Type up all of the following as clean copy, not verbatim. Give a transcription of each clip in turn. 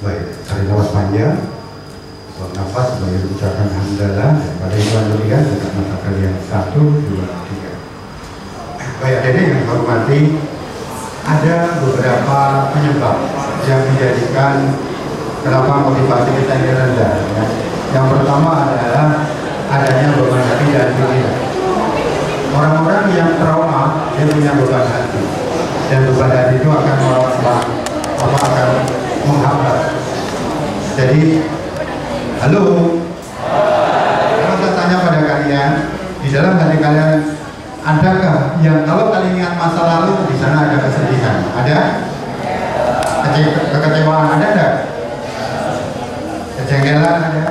Baik, tarik nafas panjang, buang nafas sebagai ucapan hamdalah. Pada yang demikian, tetap mata kalian 1, 2, 3. Baik, ini yang saya hormati, ada beberapa penyebab yang menjadikan kenapa motivasi kita ini rendah. Ya. Yang pertama adalah adanya beban hati dan pikiran. Orang-orang yang trauma dia punya beban hati, dan beban hati itu akan akan menghambat. Jadi, halo, kalau saya tanya pada kalian, di dalam hati kalian adakah yang kalau kalian ingat masa lalu di sana ada kesedihan, ada kekecewaan, ada enggak? Kejengkelan ada.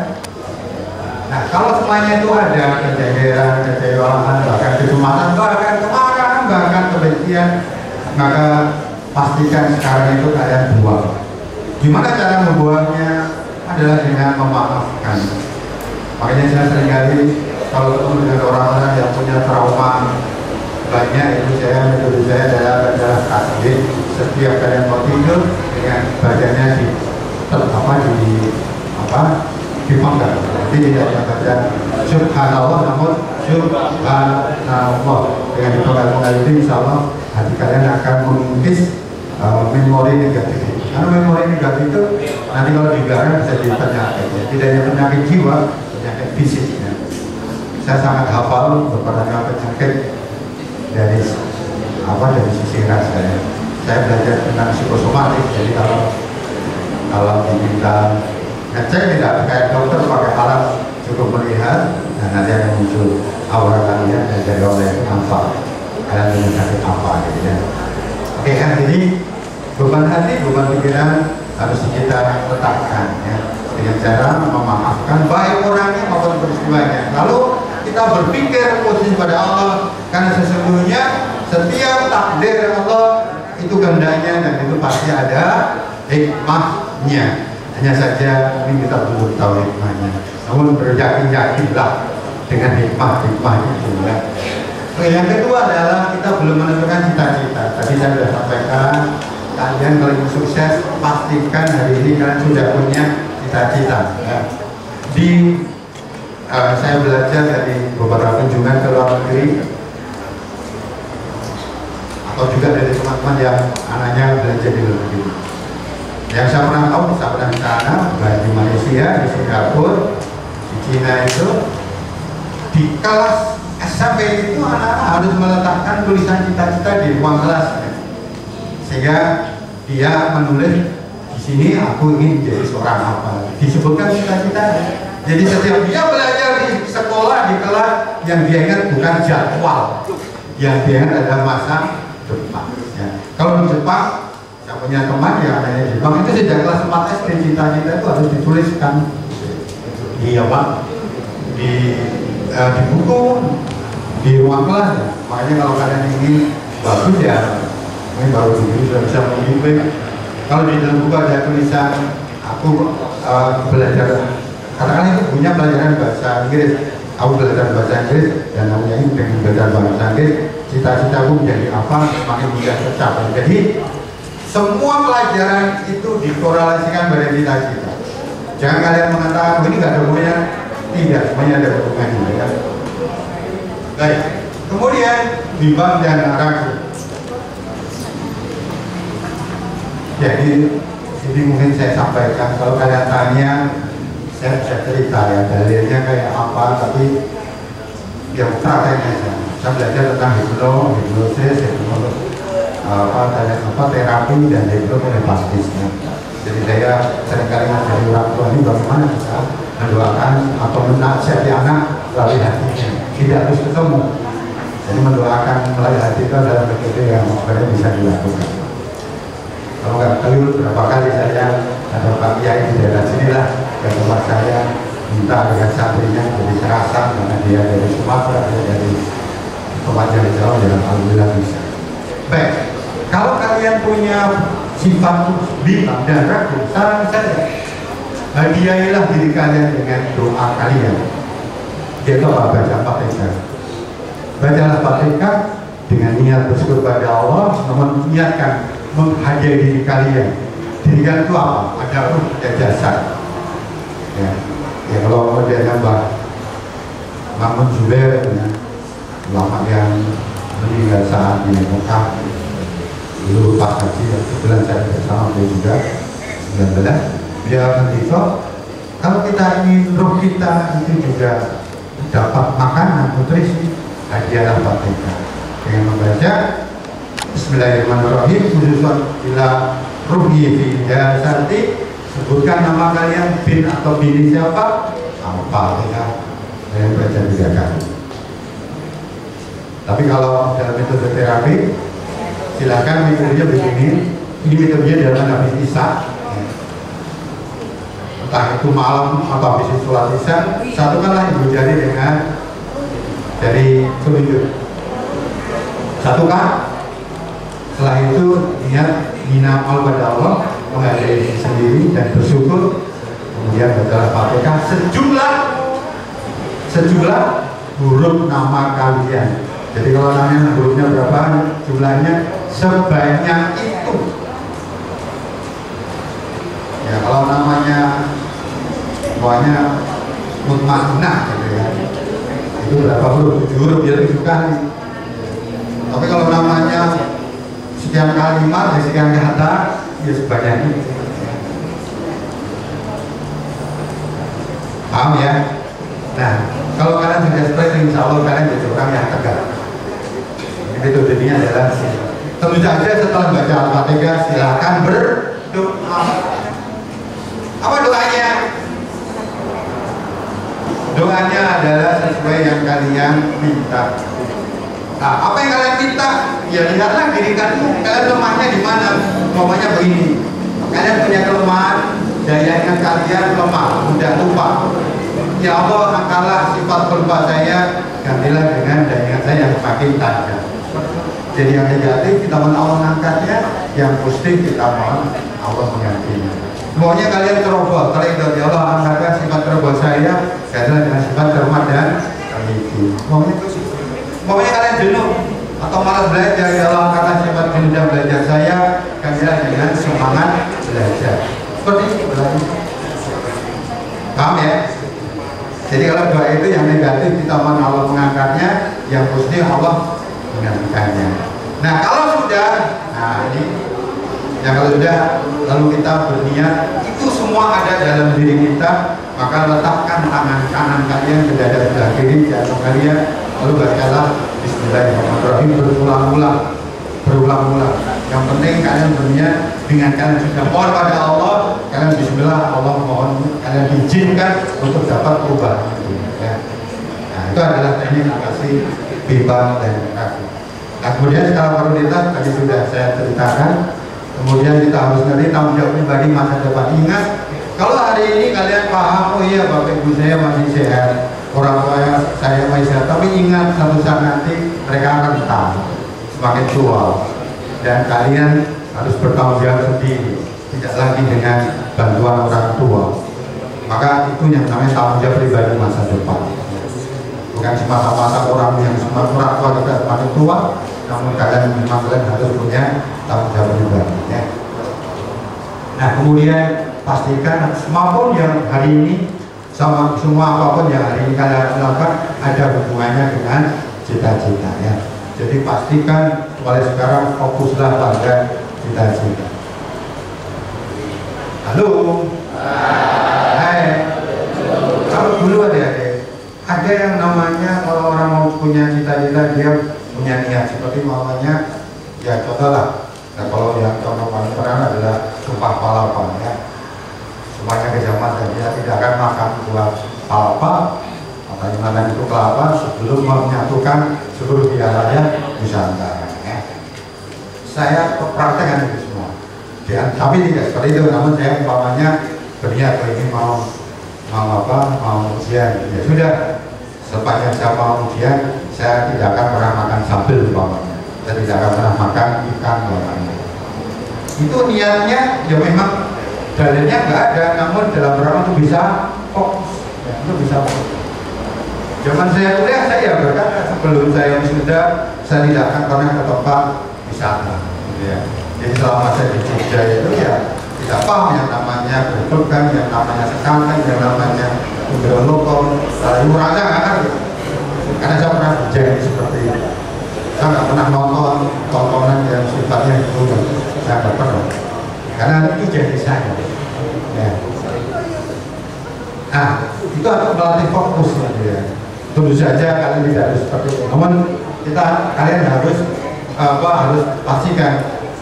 Nah, kalau semuanya itu ada kejengkelan, kecewaan, bahkan kecemasan, bahkan kebencian, maka pastikan sekarang itu kalian buang. Gimana cara membuangnya? Adalah dengan memaafkan. Makanya saya seringkali kalau ketemu dengan orang-orang yang punya trauma banyak, itu metode saya adalah tasbih. Setiap kalian mau tidur dengan badannya dipanggang. Jadi tidak baca subhanallah, namun subhanallah. Dengan dipanggang itu insya Allah hati kalian akan mengikis memori negatif. Karena memori negatif itu nanti kalau dibiarkan bisa jadi penyakit, ya. Tidak hanya penyakit jiwa, penyakit fisik. Ya. Saya sangat hafal beberapa penyakit dari sisi ras saya. Saya belajar tentang psikosomatik. Jadi kalau diminta ngecek tidak kayak dokter pakai alat cukup melihat, dan nanti akan muncul aura kalian dan dari oleh itu apa kalian punya sakit apa gitu ya. Oke, kan jadi beban hati, beban pikiran harus kita letakkan ya, dengan cara memaafkan baik orangnya maupun peristiwanya. Lalu kita berpikir posisi pada Allah, karena sesungguhnya setiap takdir Allah itu kehendaknya dan itu pasti ada hikmahnya. Hanya saja ini kita belum tahu hikmahnya. Namun beryakin-yakinlah dengan hikmah itu ya. Oke, yang kedua adalah kita belum menentukan cita-cita. Tadi saya sudah sampaikan, kalian kalau ingin sukses pastikan hari ini kalian sudah punya cita-cita. Ya. Saya belajar dari beberapa kunjungan ke luar negeri, atau juga dari teman-teman yang anaknya belajar di luar negeri. Yang saya pernah tahu, saya pernah di sana, baik di Malaysia, di Singapura, di Cina itu, di kelas SMP itu anak-anak harus meletakkan tulisan cita-cita di ruang kelas, ya. Sehingga dia menulis di sini aku ingin jadi seorang apa, disebutkan cita-citanya. Jadi setiap dia belajar di sekolah, di kelas, yang dia ingat bukan jadwal, yang dia ingat adalah masa depan. Ya. Kalau di Jepang, saya punya teman yang anaknya di Jepang itu sejak kelas 4 SD cita-cita itu harus dituliskan di buku, di ruang kelas. Ya. Makanya kalau kalian ingin bagus ya, ini baru dulu sudah bisa membimbing. Kalau di dalam buku ada tulisan aku belajar, katakanlah itu punya pelajaran bahasa Inggris, aku belajar bahasa Inggris dan namanya ini pengen belajar bahasa Inggris, cita-citaku menjadi apa, semakin mudah tercapai. Jadi semua pelajaran itu dikorelasikan pada cita-cita. Jangan kalian mengatakan ini nggak ada hubungannya, tidak, semuanya ada hubungannya. Ya. Baik, kemudian bimbang dan ragu. Jadi ini mungkin saya sampaikan, kalau kalian tanya saya bisa cerita ya dalilnya kayak apa, tapi yang prakteknya saja. Saya belajar tentang hipnosis, terapi dan hipnoterapeutisnya. Jadi saya seringkali mengajari orang tua ini bagaimana bisa mendoakan atau menasihati anak melalui hatinya, tidak harus ketemu. Jadi mendoakan melalui hati itu adalah metode yang sebenarnya bisa dilakukan. Kalau nggak keliru berapa kali saya ada Pak Kiai di daerah sinilah ke tempat saya minta dengan santrinya jadi serasa, karena dia dari Sumatera, dia dari tempat yang jauh, dan alhamdulillah bisa. Baik, kalau kalian punya sifat bimbang dan ragu, saran saya hadiahilah diri kalian dengan doa kalian. Yaitu apa? Baca Fatihah. Bacalah Fatihah dengan niat bersyukur pada Allah, namun niatkan menghadiahi diri kalian dirikan itu apa? Ada ruh, ada jasad. Ya, ya kalau modelnya Mbah Mamun Zubair, ya, ulama yang meninggal saat di Mekah dulu pas haji, kebetulan saya bersama beliau juga 19. Dia ngerti kalau kita ingin ruh kita itu juga dapat makanan nutrisi, hadiahlah Fatihah dengan membaca Bismillahirrahmanirrahim, khususan bila ruhi fi jasati, sebutkan nama kalian, bin atau bini siapa, Al-Fatihah, saya baca 3 kali. Tapi kalau dalam metode terapi, silakan metodenya begini. Ini metodenya dalam Nabi Isa, entah itu malam atau habis sholat Isya, satukanlah ibu jari dengan dari telunjuk, satukan. Setelah itu niat binamal pada Allah, menghargai diri sendiri dan bersyukur. Kemudian bacalah Fatihah sejumlah huruf nama kalian. Jadi kalau namanya hurufnya berapa, jumlahnya sebanyak itu. Ya kalau namanya semuanya mutmainah gitu ya, itu berapa huruf? 7 huruf ya 7 kali. Tapi kalau namanya sekian kalimat, sekian kata, ya sebanyak itu. Paham ya? Nah, kalau kalian sudah seperti, insya Allah kalian jadi orang yang tegar. Metodenya adalah tentu saja setelah baca Al-Fatihah silakan berdoa. Apa doanya? Doanya adalah sesuai yang kalian minta. Nah, apa yang kalian minta? Ya lihatlah diri kalian lemahnya di mana. Umpamanya begini, kalian punya kelemahan, daya ingat kalian lemah, mudah lupa. Ya Allah, angkalah sifat pelupa saya, gantilah dengan daya ingat saya yang semakin tajam. Jadi yang negatif kita mohon Allah mengangkatnya, yang positif kita mohon Allah menggantinya. Semuanya kalian terobos, dari Allah angkatkan sifat terobos saya, gantilah dengan sifat terhormat dan teliti. Semuanya kalian jenuh atau malas belajar, ya Allah angkatkan sifat jenuh dan belajar saya, gantilah dengan semangat belajar. Seperti itu berarti. Paham ya? Jadi kalau doa itu yang negatif kita mohon Allah mengangkatnya, yang positif Allah menggantikannya. Nah kalau sudah, nah ini ya kalau sudah, lalu kita berniat itu semua ada dalam diri kita, maka letakkan tangan kanan kalian ke dada sebelah kiri jantung kalian, lalu bacalah Bismillahirrahmanirrahim berulang-ulang. Yang penting kalian berniat dengan kalian sudah mohon pada Allah, kalian Bismillah, Allah mohon kalian izinkan untuk dapat perubahan itu. Ya. Nah itu adalah teknik atasi bimbang dan kaki. Nah kemudian secara prioritas tadi sudah saya ceritakan. Kemudian kita harus ngerti tanggung jawab pribadi masa depan. Ingat, kalau hari ini kalian paham, oh iya bapak ibu saya masih sehat, orang tua saya masih sehat, tapi ingat satu saat nanti mereka akan tahu semakin tua dan kalian harus bertanggung jawab sendiri, tidak lagi dengan bantuan orang tua. Maka itu yang namanya tanggung jawab pribadi masa depan. Bukan semata-mata orang yang orang tua kita semakin tua, namun kalian harus punya tanggung jawab pribadi ya. Nah kemudian pastikan maupun yang hari ini sama semua apapun yang hari ini kalian lakukan ada hubungannya dengan cita-cita ya. Jadi pastikan mulai sekarang fokuslah pada cita-cita. Halo. Hai. Kalau dulu ada yang namanya kalau orang mau punya cita-cita dia punya niat seperti mamanya ya contoh lah. Nah kalau yang contoh paling pernah adalah sumpah palapa ya. Semuanya ke zaman dan dia tidak akan makan buah palapa atau gimana itu kelapa sebelum menyatukan seluruh wilayah Nusantara ya. Saya praktekkan itu semua ya, tapi tidak seperti itu, namun saya umpamanya berniat ini mau ujian ya sudah, sepanjang saya mau ujian saya tidak akan pernah makan sambal umpamanya, saya tidak akan pernah makan ikan umpamanya. Itu niatnya ya memang dalilnya nggak ada, namun dalam rangka itu bisa fokus ya, itu bisa fokus. Zaman saya kuliah saya berkata sebelum saya wisuda saya tidak akan pernah ke tempat wisata ya. Jadi selama saya di Jogja itu ya tidak paham yang namanya berpegang, yang namanya sekangan, yang namanya udolokon, murahnya nggak ngerti. Karena saya pernah berjanji seperti itu. Saya nggak pernah nonton tontonan yang sifatnya itu, saya nggak pernah. Karena itu jadi saya. Ya. Nah, itu akan melatih fokus ya. Tentu saja kalian tidak harus seperti itu. Namun kalian harus harus pastikan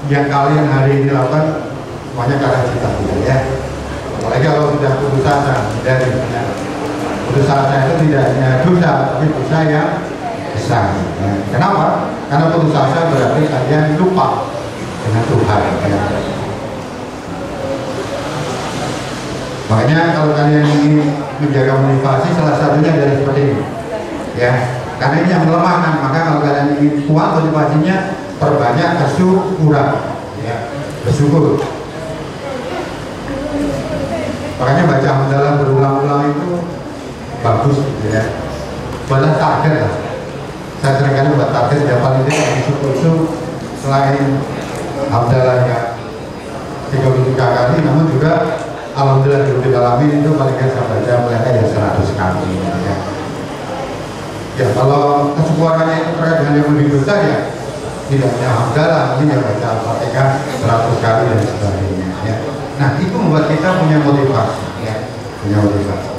yang kalian hari ini lakukan semuanya karena cita-cita ya. Apalagi kalau sudah putus asa dari putus asa itu tidak hanya dosa, tapi dosa yang besar. Ya. Kenapa? Karena putus asa berarti kalian lupa dengan Tuhan. Ya. Makanya kalau kalian ingin menjaga motivasi, salah satunya dari seperti ini. Ya, karena ini yang melemahkan. Maka kalau kalian ingin kuat motivasinya, perbanyak bersyukuran. Ya, bersyukur. Makanya baca hamdalah berulang-ulang itu bagus gitu ya. Buatlah target lah. Saya seringkali buat target ya, paling tidak bersyukur itu selain hamdalah ya 33 kali, namun juga alhamdulillah di alamin itu paling tidak saya baca mereka ya 100 kali ya. Ya kalau kesyukurannya itu terkait dengan yang lebih besar ya tidak hanya hamdalah, ini yang baca Al-Fatihah 100 kali dan sebagainya ya. Nah itu membuat kita punya motivasi ya, punya motivasi.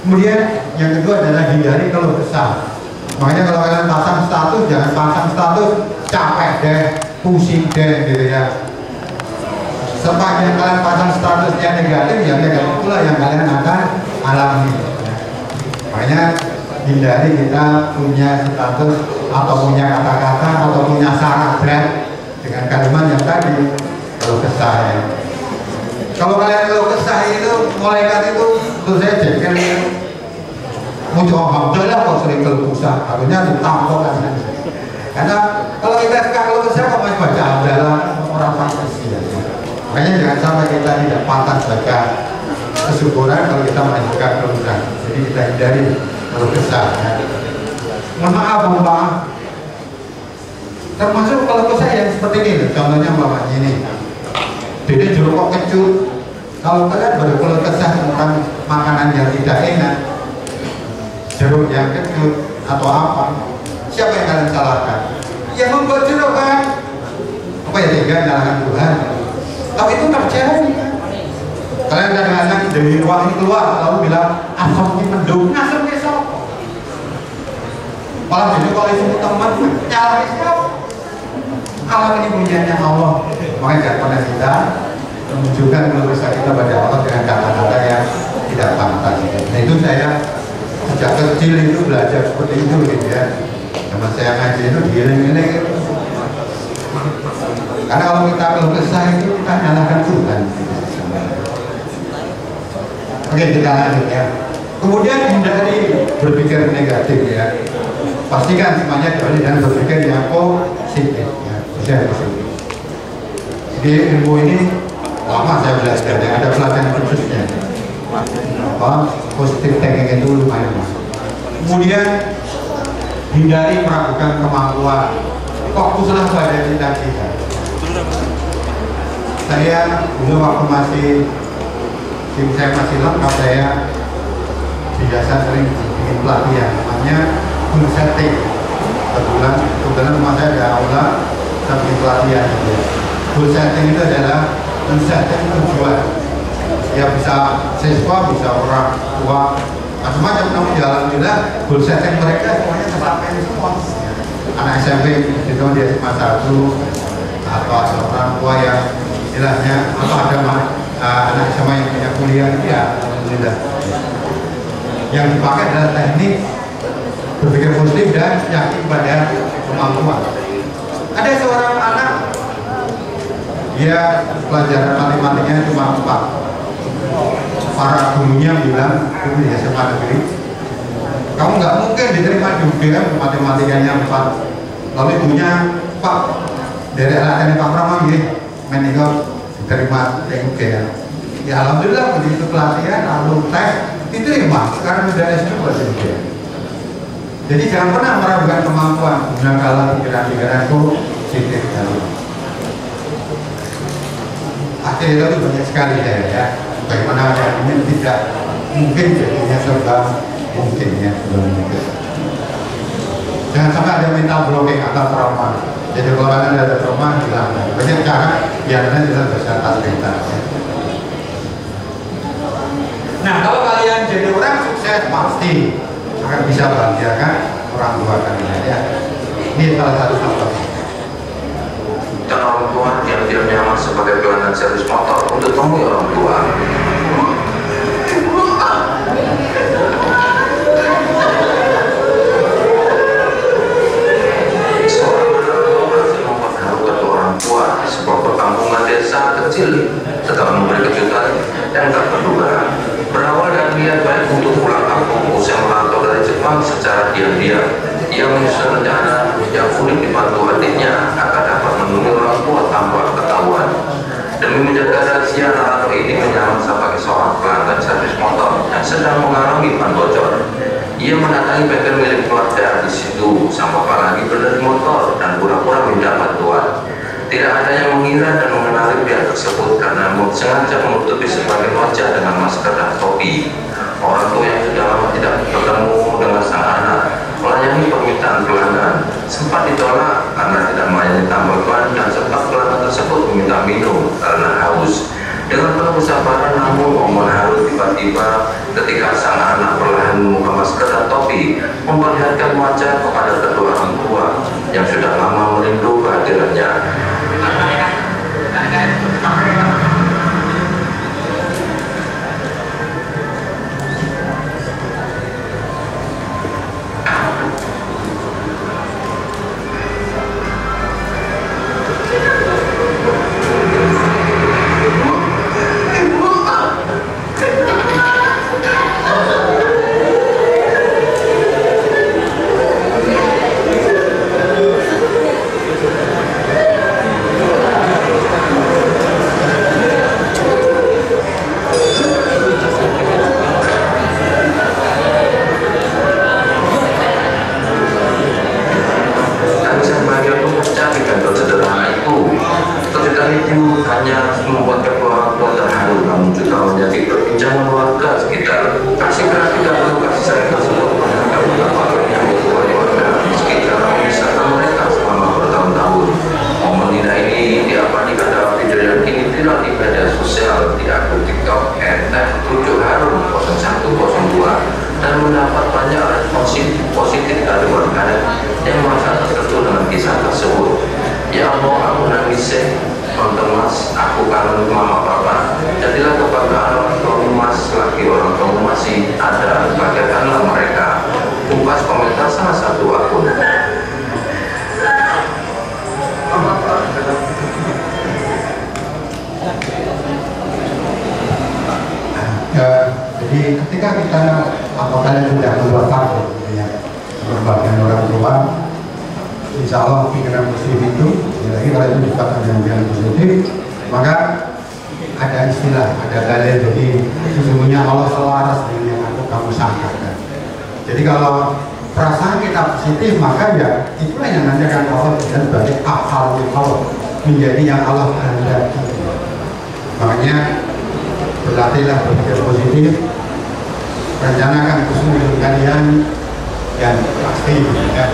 Kemudian yang kedua adalah hindari keluh kesah. Makanya kalau kalian pasang status, jangan pasang status capek deh, pusing deh gitu ya. Sepanjang kalian pasang status yang negatif, ya negatif itulah yang kalian akan alami ya. Makanya hindari kita punya status atau punya kata-kata atau punya syarat dengan kalimat yang tadi keluh kesah ya. Kalau kalian keluh kesah itu malaikat itu terus saya jengkel muncul alhamdulillah kok sering keluh kesah, harusnya ditampok kan. Karena kalau kita suka keluh kesah kok masih baca alhamdulillah orang fantasi ya. Makanya jangan sampai kita tidak pantas baca kesyukuran kalau kita mengajukan keluh kesah. Jadi kita hindari keluh kesah ya. Mohon maaf, termasuk kalau kesah yang seperti ini, contohnya umpamanya ini. Jadi jeruk kok kecut. Kalau kalian berkeluh kesah tentang makanan yang tidak enak, jeruk yang kecut atau apa, siapa yang kalian salahkan? Yang membuat jeruk kan? Apa ya tega nyalakan Tuhan? Tapi itu terjadi. Kalian kadang-kadang dari ruang ini keluar lalu bilang asam ini mendung, asam ini sopo. Malah jadi kalau itu teman nyalakan siapa? Alam ini punyanya Allah. Makanya jangan pernah kita menunjukkan keluh kesah kita pada Allah dengan kata-kata yang tidak pantas. Nah itu saya sejak kecil itu belajar seperti itu gitu ya. Sama saya ngaji itu giling-giling gitu. Karena kalau kita keluh kesah itu kita nyalakan Tuhan. Oke, kita lanjut ya. Kemudian hindari berpikir negatif ya. Pastikan semuanya dari dan berpikir yang positif ya. Jadi ilmu ini lama saya belajar, ada pelatihan khususnya. Positif thinking itu lumayan masuk. Kemudian hindari meragukan kemampuan, fokuslah pada cita-cita. Saya dulu waktu tim saya masih lengkap, saya biasa sering bikin pelatihan namanya goal setting. Kebetulan rumah saya ada aula tapi pelatihan gitu. Goal setting itu adalah men-setting tujuan. Ya bisa siswa, bisa orang tua, macam-macam. Namun ya alhamdulillah goal setting mereka semuanya tercapai semua. Anak SMP itu dia SMA 1 atau ada orang tua yang istilahnya atau ada anak SMA yang punya kuliah, ya alhamdulillah. Yang dipakai adalah teknik berpikir positif dan yakin pada kemampuan. Ada seorang anak, dia pelajaran matematikanya cuma 4. Para gurunya bilang, itu di SMA negeri, kamu nggak mungkin diterima di UGM matematikanya 4. Lalu ibunya, Pak, dari anak Pak Pramang ya, menikah diterima di UGM. Ya alhamdulillah begitu pelatihan, lalu tes, diterima karena sudah S2 di UGM. Jadi jangan pernah meragukan kemampuan, gunakanlah pikiran-pikiran positif. akhirnya itu banyak sekali saya ya. Bagaimana ini tidak mungkin jadinya serba mungkin ya, sebelum mungkin. Jangan sampai ada mental blocking atau trauma. Jadi kalau ada trauma hilang. Banyak cara biarnya kita bisa atas mental. Ya. Nah, kalau kalian jadi orang sukses pasti akan bisa bahagiakan orang tua kalian ya. Ini salah satu contoh. Dan orang tua yang tidak nyaman sebagai pelanggan servis motor untuk temui orang tua. Seorang anak tua berhasil memperharukan orang tua di sebuah perkampungan desa kecil setelah memberi kejutan yang tak terduga. Berawal dari niat baik untuk pulang kampung usai merantau dari Jepang secara diam-diam, ia menyusun rencana yang unik dibantu adiknya agar dapat menemui orang tua tanpa ketahuan. Demi menjaga rahasia, Naruto ini menyamar sebagai seorang pelanggan servis motor yang sedang mengalami ban bocor. Ia mendatangi bengkel milik keluarga. Di situ sang bapak lagi berhenti motor dan pura-pura minta bantuan. Tidak ada yang mengira dan mengenali pihak tersebut karena sengaja menutupi sebagian wajah dengan masker dan topi. Orang tua yang sudah lama tidak bertemu dengan sang anak melayani permintaan pelanggan sempat ditolak karena tidak melayani tambal ban dan sempat pelanggan tersebut meminta minum karena haus. Dengan penuh kesabaran namun momen haru tiba-tiba ketika sang anak perlahan membuka masker dan topi memperlihatkan wajah kepada kedua orang tua yang sudah lama merindu kehadirannya. Jadi ketika kita kalian sudah keluar ya, berbagian orang tua, insya Allah pikiran positif itu, lagi kalau itu dikatakan dengan pikiran positif, maka ada istilah, ada dalil. Jadi sesungguhnya Allah selaras dengan yang kamu sangkakan. Jadi kalau perasaan kita positif, maka ya itulah yang nanti akan Allah berikan sebagai akal Allah, menjadi yang Allah kehendaki. Makanya berlatihlah berpikir positif, rencanakan kesungguhan kalian yang pasti ya.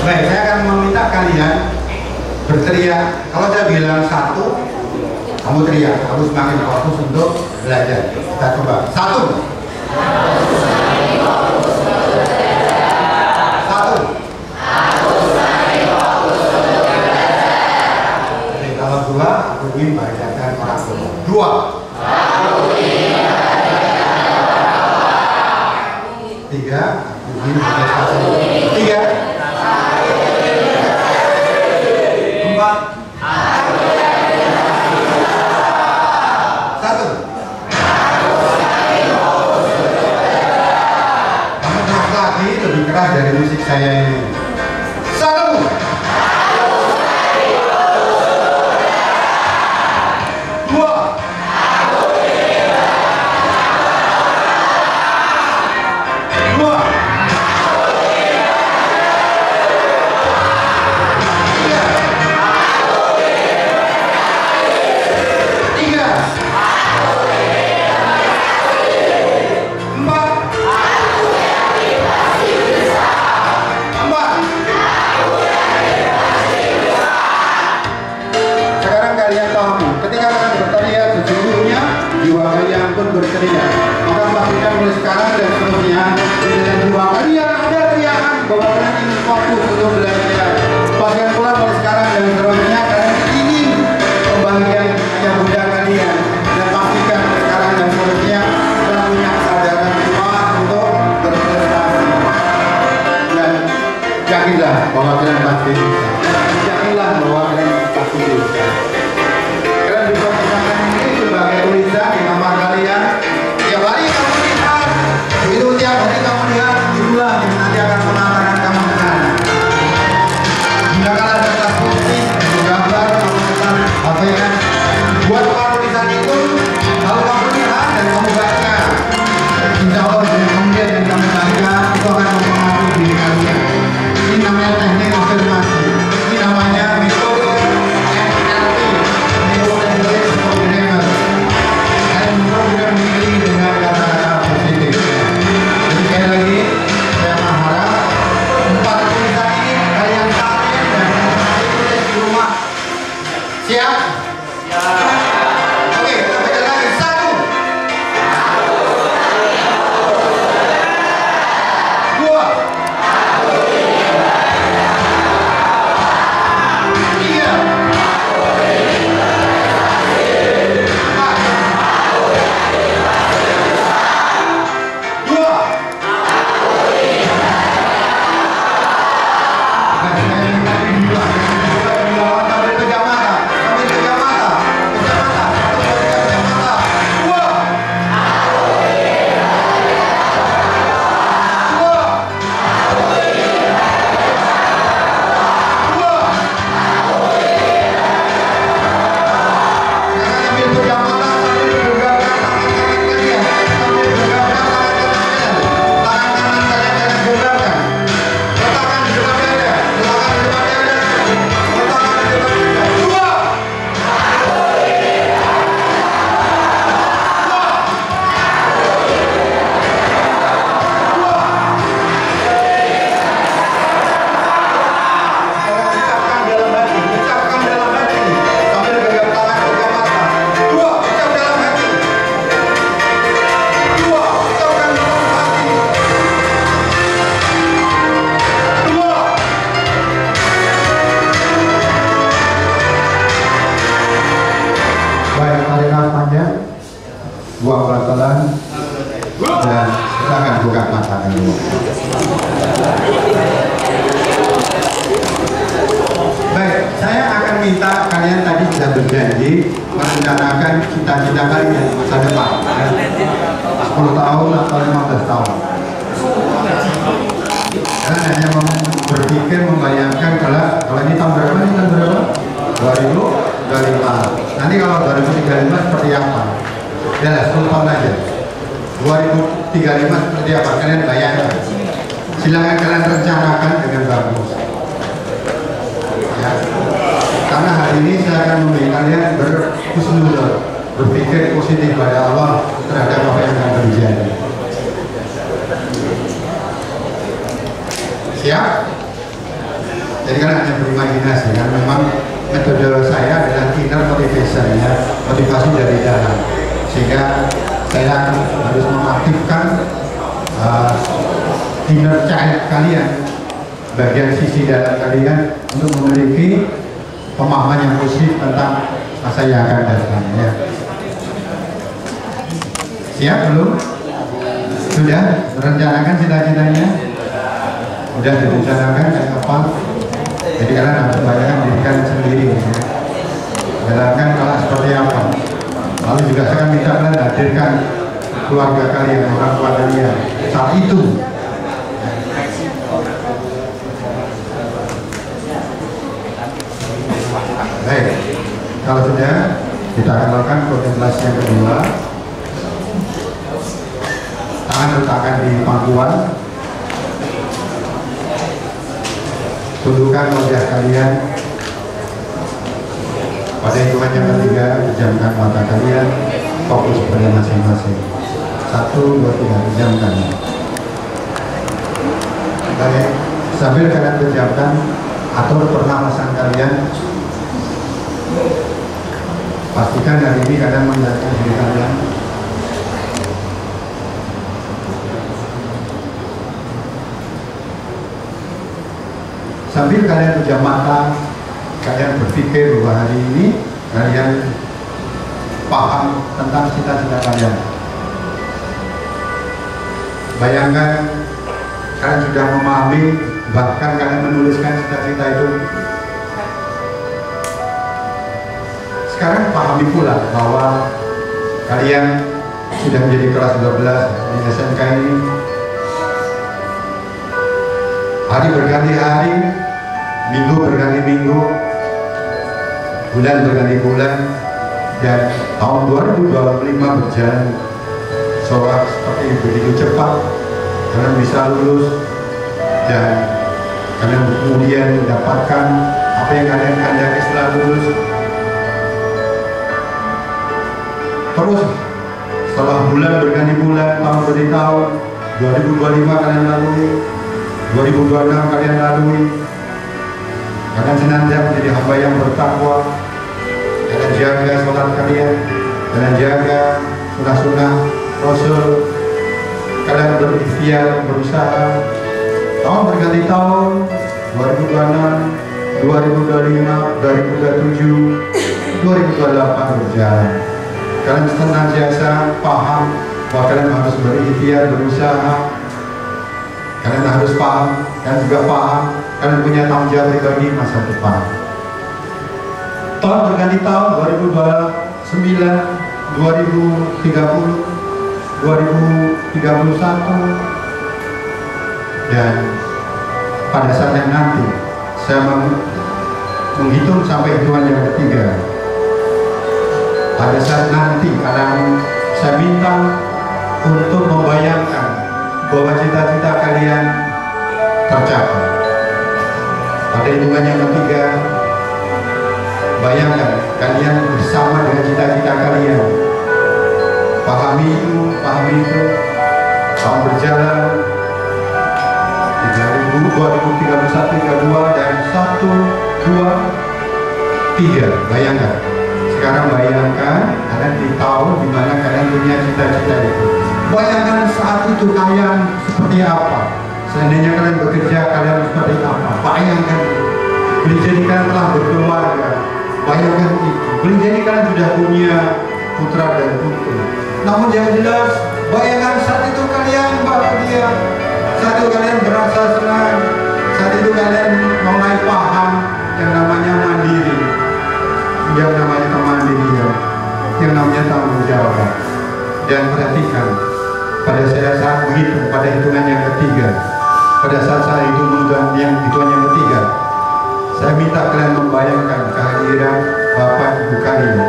Baik, saya akan meminta kalian berteriak. Kalau saya bilang satu, kamu teriak, kamu semakin fokus untuk belajar. Kita coba, satu. Kalau dua, aku ingin bacakan orang tua. Dua. Tiga, aku ingin bacakan. Tiga. Empat. Satu. Kamu keras lagi, lebih keras dari musik saya ini. Satu. ayah bunda kalian, dan pastikan sekarang dan seterusnya sudah punya kesadaran kuat untuk berprestasi. Dan yakinlah bahwa kalian pasti bisa. Yakinlah bahwa kalian pasti bisa. Kalian dipersiapkan ini sebagai tulisan di kamar kalian. Tiap hari kamu lihat, itu tiap hari kamu lihat, itulah yang nanti akan mengantarkan kamu ke sana. Jika kalian ada kertas putih, gambar, apa ya? Buat tulisan itu, kalau kamu lihat dan kamu baca, insya Allah dengan kemudian yang kamu baca itu akan mempengaruhi diri kalian. Ini namanya teknik afirmasi. Ini namanya metode NLP, Neuro-Linguistic Programmer. Kalian memprogram diri dengan kata-kata positif. Jadi sekali lagi, saya mengharap 4 tulisan ini kalian salin dan tulis di rumah. Siap? Oke, kita baca lagi. 1, 2, 3, 4, 2. Sambil pejam mata, sambil pejam mata, pejam mata, pejam mata. 2, 2, 2. Sambil pejam mata, sambil menggenggamkan tangan kanan kalian, sambil menggenggamkan tangan kanan kalian, tangan kanan kalian genggamkan. Letakkan di depan dada, letakkan di depan dada, letakkan di depan dada. 2, 2. Ucapkan dalam hati, ucapkan dalam hati, sambil genggam tangan, genggam mata. 2, ucap dalam hati. 2, ucapkan dalam hati. 2. Baik, tarik nafas panjang, buang pelan-pelan, dan silakan buka mata kalian. Baik, saya akan minta kalian tadi sudah berjanji merencanakan cita-cita kalian masa depan, ya. 10 tahun atau 15 tahun. Kalian hanya berpikir, membayangkan kalau ini tahun berapa, ini tahun berapa? 2025. Nanti kalau 2035 seperti apa? Ya, 10 tahun aja. 2035 seperti apa? Kalian bayangkan. Silakan kalian rencanakan dengan bagus. Ya. Karena hari ini saya akan memberi kalian berhusnuzon, berpikir positif pada Allah terhadap apa yang akan terjadi. Siap? Jadi kalian hanya berimajinasi, karena memang metode saya adalah inner motivation, ya, motivasi dari dalam, sehingga saya harus mengaktifkan inner child kalian, bagian sisi dalam kalian, untuk memiliki pemahaman yang positif tentang masa yang akan datang, ya. Siap belum? Sudah merencanakan cita-citanya? Sudah direncanakan kayak apa? Jadi kalian harus bayangkan diri kalian sendiri, ya. Bayangkan kalau seperti apa. Lalu juga saya minta kalian hadirkan keluarga kalian, orang tua kalian saat itu. Baik, kalau sudah, kita akan lakukan kontemplasi yang kedua. Tangan letakkan di pangkuan. Tundukkan wajah kalian. Pada hitungan yang ketiga, pejamkan mata kalian, fokus pada masing-masing. 1, 2, 3, pejamkan. Baik, sambil kalian pejamkan, atur pernapasan kalian. Pastikan hari ini kalian mengingatkan diri kalian. Sambil kalian pejam mata, kalian berpikir bahwa hari ini kalian paham tentang cita-cita kalian. Bayangkan kalian sudah memahami, bahkan kalian menuliskan cita-cita itu. Sekarang pahami pula bahwa kalian sudah menjadi kelas 12 di SMK ini. Hari berganti hari, minggu berganti minggu, bulan berganti bulan, dan tahun 2025 berjalan seolah seperti begitu cepat. Kalian bisa lulus dan kalian kemudian mendapatkan apa yang kalian kehendaki setelah lulus. Terus setelah bulan berganti bulan, tahun berganti tahun, 2025 kalian lalui, 2026 kalian lalui. Kalian senantiasa menjadi hamba yang bertakwa. Kalian jaga sholat kalian, kalian jaga sunnah-sunnah Rasul. Kalian berikhtiar, berusaha. Tahun berganti tahun, 2026, 2025, 2027, 2028 berjalan. Kalian senantiasa paham bahwa kalian harus berikhtiar, berusaha. Kalian harus paham, kalian juga paham, kalian punya tanggung jawab pribadi masa depan. Tahun berganti tahun, 2029, 2030, 2031, dan pada saat yang nanti saya menghitung sampai hitungan yang ketiga. Pada saat nanti kalian, saya minta untuk membayangkan bahwa cita-cita kalian tercapai. Pada hitungan yang ketiga, bayangkan kalian bersama dengan cita-cita kalian. Pahami itu, tahun berjalan 2031, 32, dan 1, 2, 3. Bayangkan. Sekarang bayangkan kalian di tahun dimana kalian punya cita-cita itu. Bayangkan saat itu kalian seperti apa. Seandainya kalian bekerja, kalian seperti apa. Bayangkan. Boleh jadi kalian telah berkeluarga. Bayangkan itu. Boleh jadi kalian sudah punya putra dan putri. Namun yang jelas, bayangkan saat itu kalian bahagia. Saat itu kalian berasa senang. Saat itu kalian mulai paham yang namanya mandiri, yang namanya kemandirian, yang namanya tanggung jawab. Dan perhatikan, pada saat begitu, pada hitungan yang ketiga, pada saat saya hitungan yang ketiga, saya minta kalian membayangkan kehadiran Bapak Ibu kalian.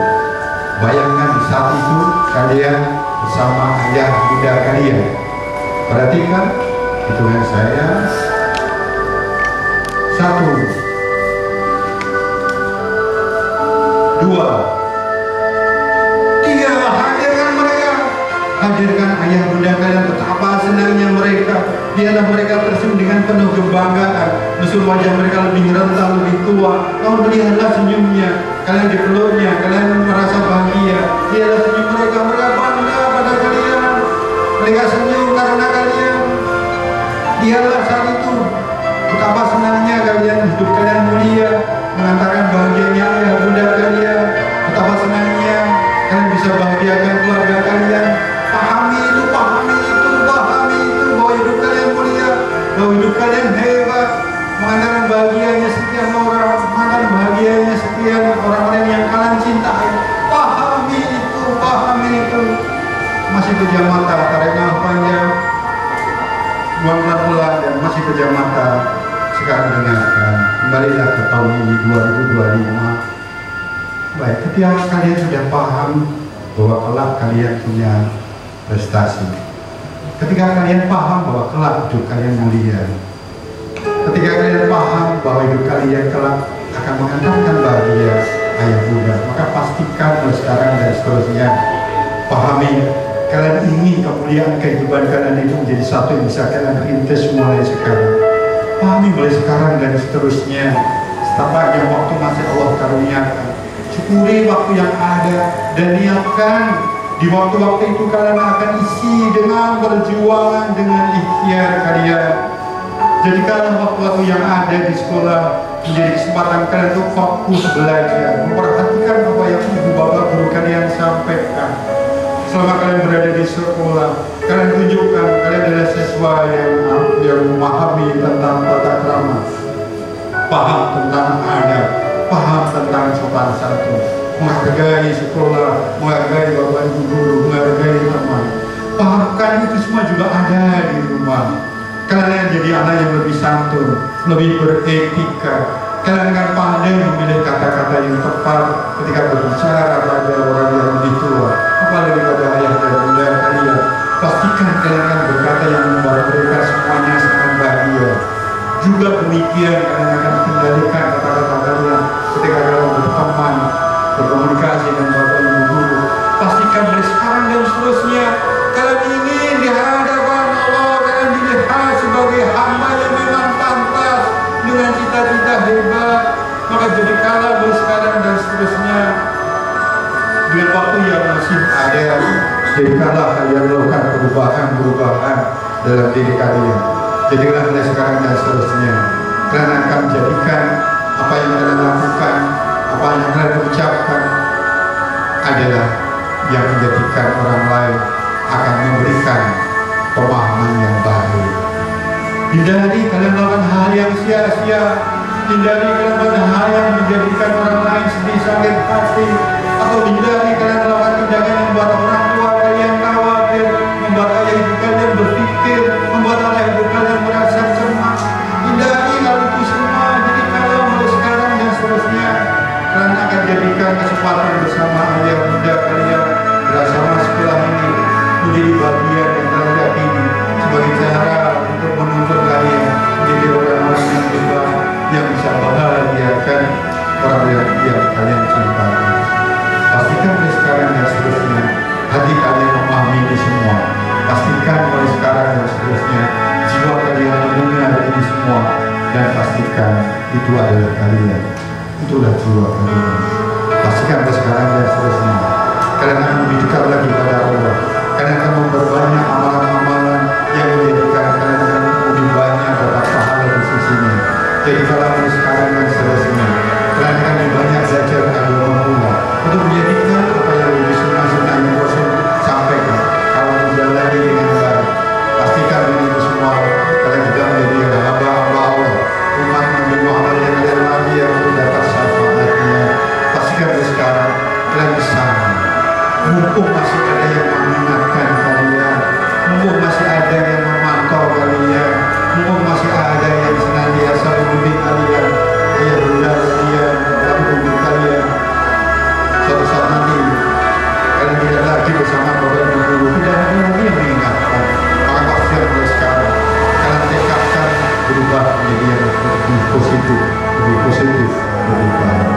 Bayangkan di saat itu kalian bersama ayah bunda kalian. Perhatikan hitungan saya. 1, 2, 3. Hadirkan mereka. Hadirkan ayah bunda kalian. Betapa senangnya mereka. Biarlah mereka tersenyum dengan penuh kebanggaan. Meski wajah mereka lebih rentah, lebih tua, namun lihatlah senyumnya. Kalian dipeluknya, kalian merasa bahagia. Lihatlah senyum mereka. Mereka bangga pada kalian. Mereka senyum karena kalian. Lihatlah saat itu betapa senangnya kalian, hidup kalian mulia, mengantarkan bahagianya ayah bunda kalian. Betapa senangnya kalian bisa bahagiakan keluarga kalian. Pahami itu, bahwa hidup kalian mulia, bahwa hidup kalian hebat, mengantarkan bahagianya sekian orang, mengantarkan bahagianya sekian orang-orang yang kalian cintai. Pahami itu. Masih kejam mata, tarik nafas panjang, buang pelan-pelan, dan masih kejam mata. Sekarang dengarkan, kembalilah ke tahun ini 2025. Baik, ketika kalian sudah paham bahwa kelak kalian punya prestasi, ketika kalian paham bahwa kelak hidup kalian mulia, ketika kalian paham bahwa hidup kalian kelak akan mengantarkan bahagia ayah bunda, maka pastikan mulai sekarang dan seterusnya pahami kalian ingin kemuliaan kehidupan kalian itu menjadi satu yang bisa kalian rintis mulai sekarang. Pahami mulai sekarang dan seterusnya. Setelah waktu masih Allah karuniakan, syukuri waktu yang ada dan niatkan di waktu-waktu itu kalian akan isi dengan perjuangan, dengan ikhtiar kalian. Jadikanlah waktu-waktu yang ada di sekolah menjadi kesempatan kalian untuk fokus belajar, memperhatikan apa yang ibu bapak guru kalian sampaikan. selama kalian berada di sekolah, kalian tunjukkan kalian adalah siswa yang memahami tentang tata krama, paham tentang adab, paham tentang sopan santun, menghargai sekolah, menghargai bapak ibu guru, menghargai teman. Pahamkan itu semua juga ada di rumah. Kalian jadi anak yang lebih santun, lebih beretika. Kalian akan pandai memilih kata-kata yang tepat ketika berbicara pada orang yang lebih tua, apalagi pada ayah dan bunda kalian. Pastikan kalian akan berkata yang membuat mereka semuanya sangat bahagia. Juga demikian kalian akan kendalikan kata-kata kalian ketika kalian berteman, berkomunikasi dengan bapak ibu guru. Pastikan dari sekarang dan seterusnya kalian ingin di hadapan Allah, kalian dilihat sebagai hamba yang memang pantas dengan cita-cita hebat. Maka jadikanlah dari sekarang dan seterusnya dengan waktu yang masih ada, jadikanlah kalian melakukan perubahan dalam diri kalian. Jadikanlah mulai sekarang dan seterusnya kalian akan menjadikan apa yang kalian lakukan, apa yang kalian ucapkan adalah yang menjadikan orang lain akan memberikan pemahaman yang baru. Hindari kalian melakukan hal yang sia-sia, hindari kalian melakukan hal yang menjadikan orang lain sedih sakit hati, atau hindari kalian melakukan tindakan yang membuat orang tua kalian khawatir, membuat ayah ibu kalian berpikir, membuat anak ibu kalian merasa cemas. Hindari hal itu semua. Jadi kalau mulai sekarang dan seterusnya kalian akan jadikan kesempatan bersama ayah bunda kalian bersama sekolah ini menjadi bagian yang kalian yakini sebagai cara untuk menuntut kalian menjadi orang-orang yang hebat, yang bisa bahagiakan orang yang kalian cintai. Pastikan mulai sekarang dan seterusnya hati kalian memahami ini semua. Pastikan mulai sekarang dan seterusnya jiwa kalian mendengar ini semua, dan pastikan itu adalah kalian, itulah jiwa kalian. Pastikan mulai sekarang dan seterusnya kalian akan lebih dekat lagi pada Allah. Kalian akan memperbanyak amalan-amalan yang menjadikan kalian akan lebih banyak dapat pahala di sisinya. Jadi kalau mulai sekarang dan seterusnya kalian akan lebih banyak belajar agama Allah untuk menjadikan apa yang lebih sunnah-sunnah yang Rasul sampaikan. Kalau menjalani dengan baik, pastikan ini semua kalian juga menjadi hamba-hamba Allah, umat Nabi Muhammad yang ada lagi yang mendapat syafaatnya. Pastikan mulai sekarang kalian bersama. Mumpung masih ada yang mengingatkan kalian, mumpung masih ada yang memantau kalian, mumpung masih ada yang senantiasa membimbing kalian, ayah bunda kalian, bapak ibu kalian. Suatu saat nanti kalian tidak lagi bersama bapak ibu guru, tidak ada lagi yang mengingatkan. Maka pastikan mulai sekarang kalian tekadkan berubah menjadi yang lebih positif, lebih baik.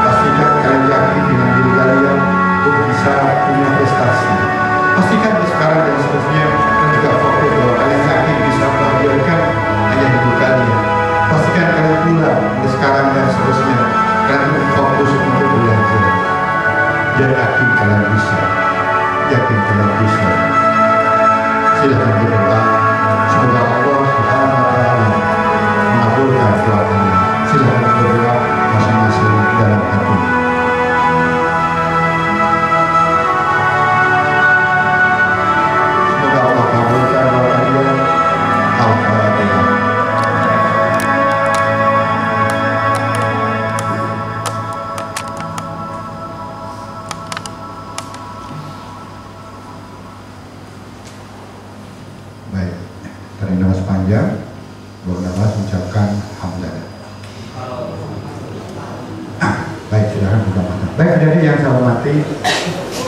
Pastikan kalian yakin dengan diri kalian untuk bisa punya prestasi. Pastikan sekarang dan seterusnya dan juga fokus bahwa kalian yakin bisa membahagiakan ayah ibu kalian. Pastikan kalian pula sekarang dan seterusnya kalian fokus untuk belajar. Dan yakin kalian bisa, Silahkan berdoa. Semoga Allah Subhanahu wa Ta'ala mengabulkan doanya. Silahkan berdoa masing-masing dalam hati.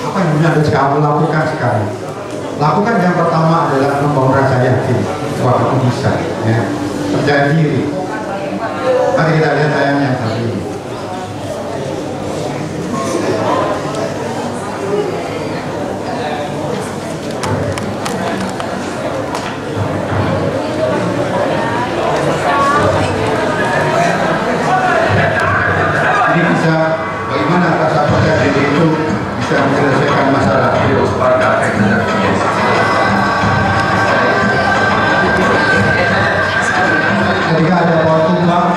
Apa yang harus kamu lakukan sekarang? Lakukan yang pertama adalah membangun rasa yakin bahwa kamu bisa, ya. Percaya diri. Mari kita lihat tayang yang satu ini. Ini bisa bagaimana rasa percaya diri itu bisa menyelesaikan masalah. Ketika ada pohon tumbang,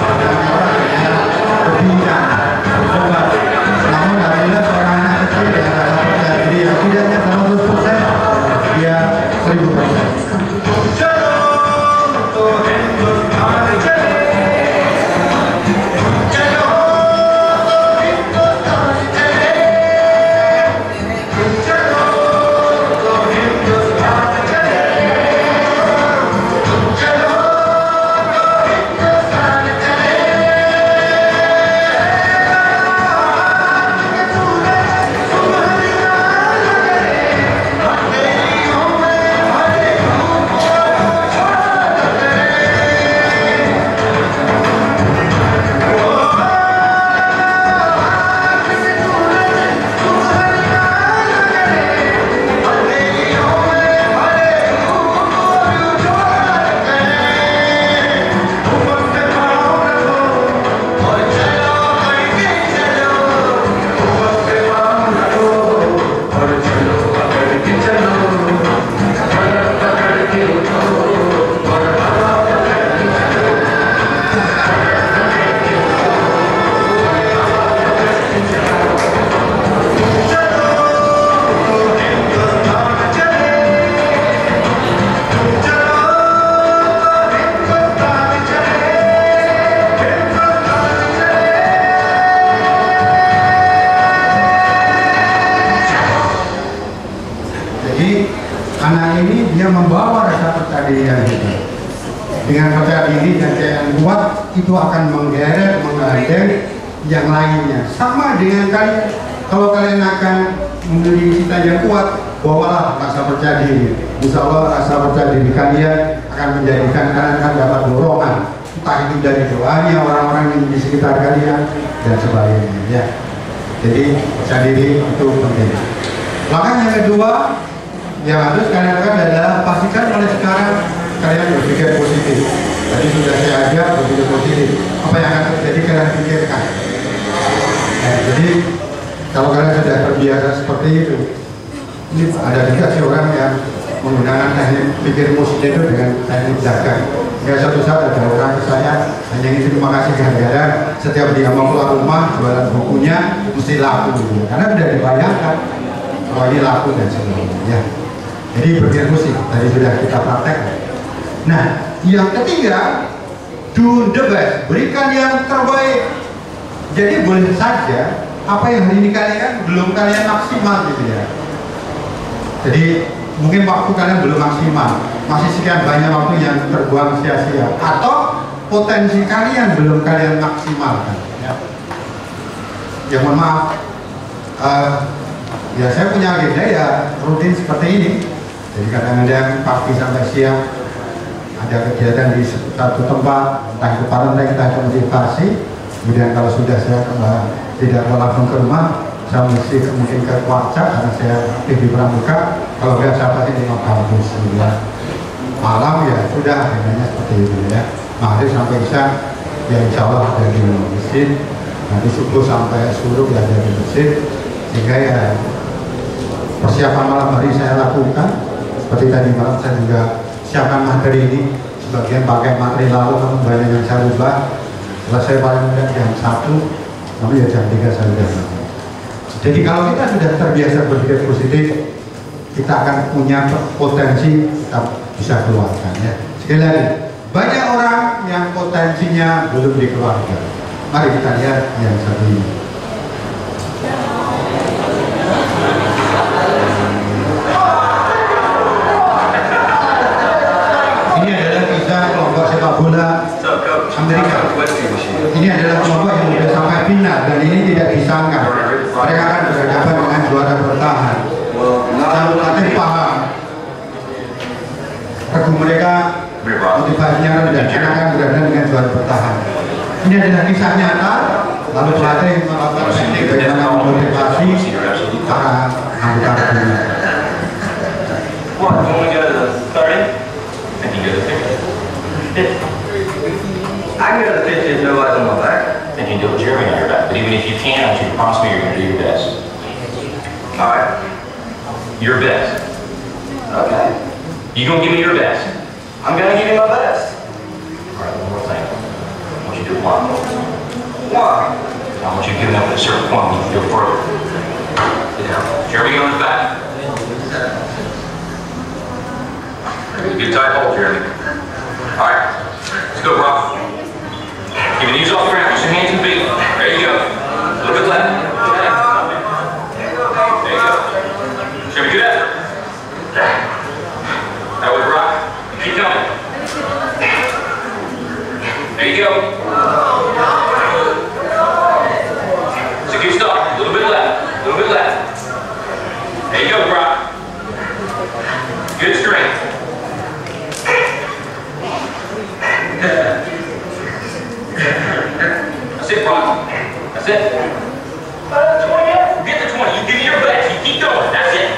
anak ini dia membawa rasa percaya diri yang hebat. Dengan percaya diri dan yang kuat itu akan menggeret, menggandeng yang lainnya. Sama dengan kalian, kalau kalian akan memiliki cita yang kuat, bawalah rasa percaya diri. Insya Allah rasa percaya diri kalian akan menjadikan kalian akan dapat dorongan, entah itu dari doanya orang-orang yang di sekitar kalian dan sebagainya. Ya. Jadi percaya diri itu penting. Langkah yang kedua yang harus kalian lakukan adalah pastikan mulai sekarang kalian berpikir positif. Tadi sudah saya ajak berpikir positif. Apa yang akan terjadi kalian pikirkan. Jadi kalau kalian sudah terbiasa seperti itu, ini ada juga sih orang yang menggunakan teknik pikir positif itu dengan teknik dagang. Ya suatu saat ada orang ke saya hanya ingin terima kasih gara-gara setiap dia mau keluar rumah jualan bukunya mesti laku gitu. Karena sudah dibayangkan bahwa ini laku dan sebagainya. Jadi berpikir positif tadi sudah kita praktekkan. Nah, yang ketiga, do the best, berikan yang terbaik. Jadi boleh saja apa yang hari ini kalian belum kalian maksimal gitu ya. Jadi mungkin waktu kalian belum maksimal, masih sekian banyak waktu yang terbuang sia-sia, atau potensi kalian belum kalian maksimalkan. Ya mohon maaf, ya saya punya agenda ya rutin seperti ini. Jadi kadang-kadang pagi sampai siang ada kegiatan di satu tempat, entah itu parenting, entah itu motivasi. Kemudian kalau sudah saya tidak mau langsung ke rumah, saya mesti mungkin ke Warca karena saya aktif di Pramuka. Kalau nggak saya pasti di kampus ya. Malam ya sudah akhirnya seperti itu ya. Maghrib sampai isya ya insya Allah ada di masjid. Nanti subuh sampai suruh ya ada di masjid. Sehingga ya persiapan malam hari saya lakukan. Seperti tadi malam saya juga siapkan materi ini. Sebagian pakai materi lalu, namun banyak yang saya ubah. Selesai paling mudah jam 1, namun ya jam 3 saya sudah. Jadi kalau kita sudah terbiasa berpikir positif, kita akan punya potensi kita bisa keluarkan ya. Sekali lagi, banyak orang yang potensinya belum dikeluarkan. Mari kita lihat yang satu ini. Ini adalah kisah kelompok sepak bola Amerika. Ini adalah kelompok yang sudah sampai final dan ini tidak disangka mereka akan berhadapan dengan juara bertahan. Lalu nanti paham regu mereka motivasinya rendah karena akan berhadapan dengan juara bertahan. Ini adalah kisah nyata. Lalu pelatih melakukan teknik bagaimana memotivasi para anggota regunya. I can go to the 50th, no eyes on my back. Then you do a Jeremy on your back. But even if you can't, I want you to promise me you're going to do your best. Alright. Your best. Okay. You going to give me your best? I'm going to give you my best. Alright, one more thing. I want you to do a blindfold. Why? I want you to get up at a certain point when you feel further. Sit down. Jeremy on his back. Get a tight hold, Jeremy. Alright. Let's go, Rob. Keep your knees off the ground, push your hands and feet. There you go. A little bit left. There you go. Show me good effort. That way, Brock. Keep going. There you go. It's a good start. A little bit left. A little bit left. There you go, Brock. Good strength. That's it, Brock. That's it. Get the 20. You give me your best. You keep going. That's it.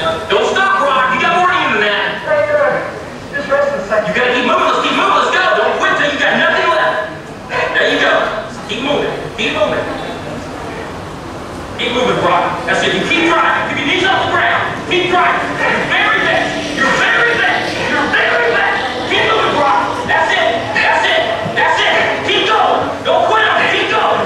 No, don't stop, Brock. You got more in you than that. Just rest a second. You gotta keep moving. Let's keep moving. Let's go. Don't quit till you got nothing left. There you go. Keep moving. Keep moving. Keep moving, Brock. That's it. You keep driving. Keep your knees off the ground. Keep driving. Your very best. Your very best. Your very best. Keep moving, Brock. That's it. That's it. That's it. Keep going. Don't quit on it. Keep going.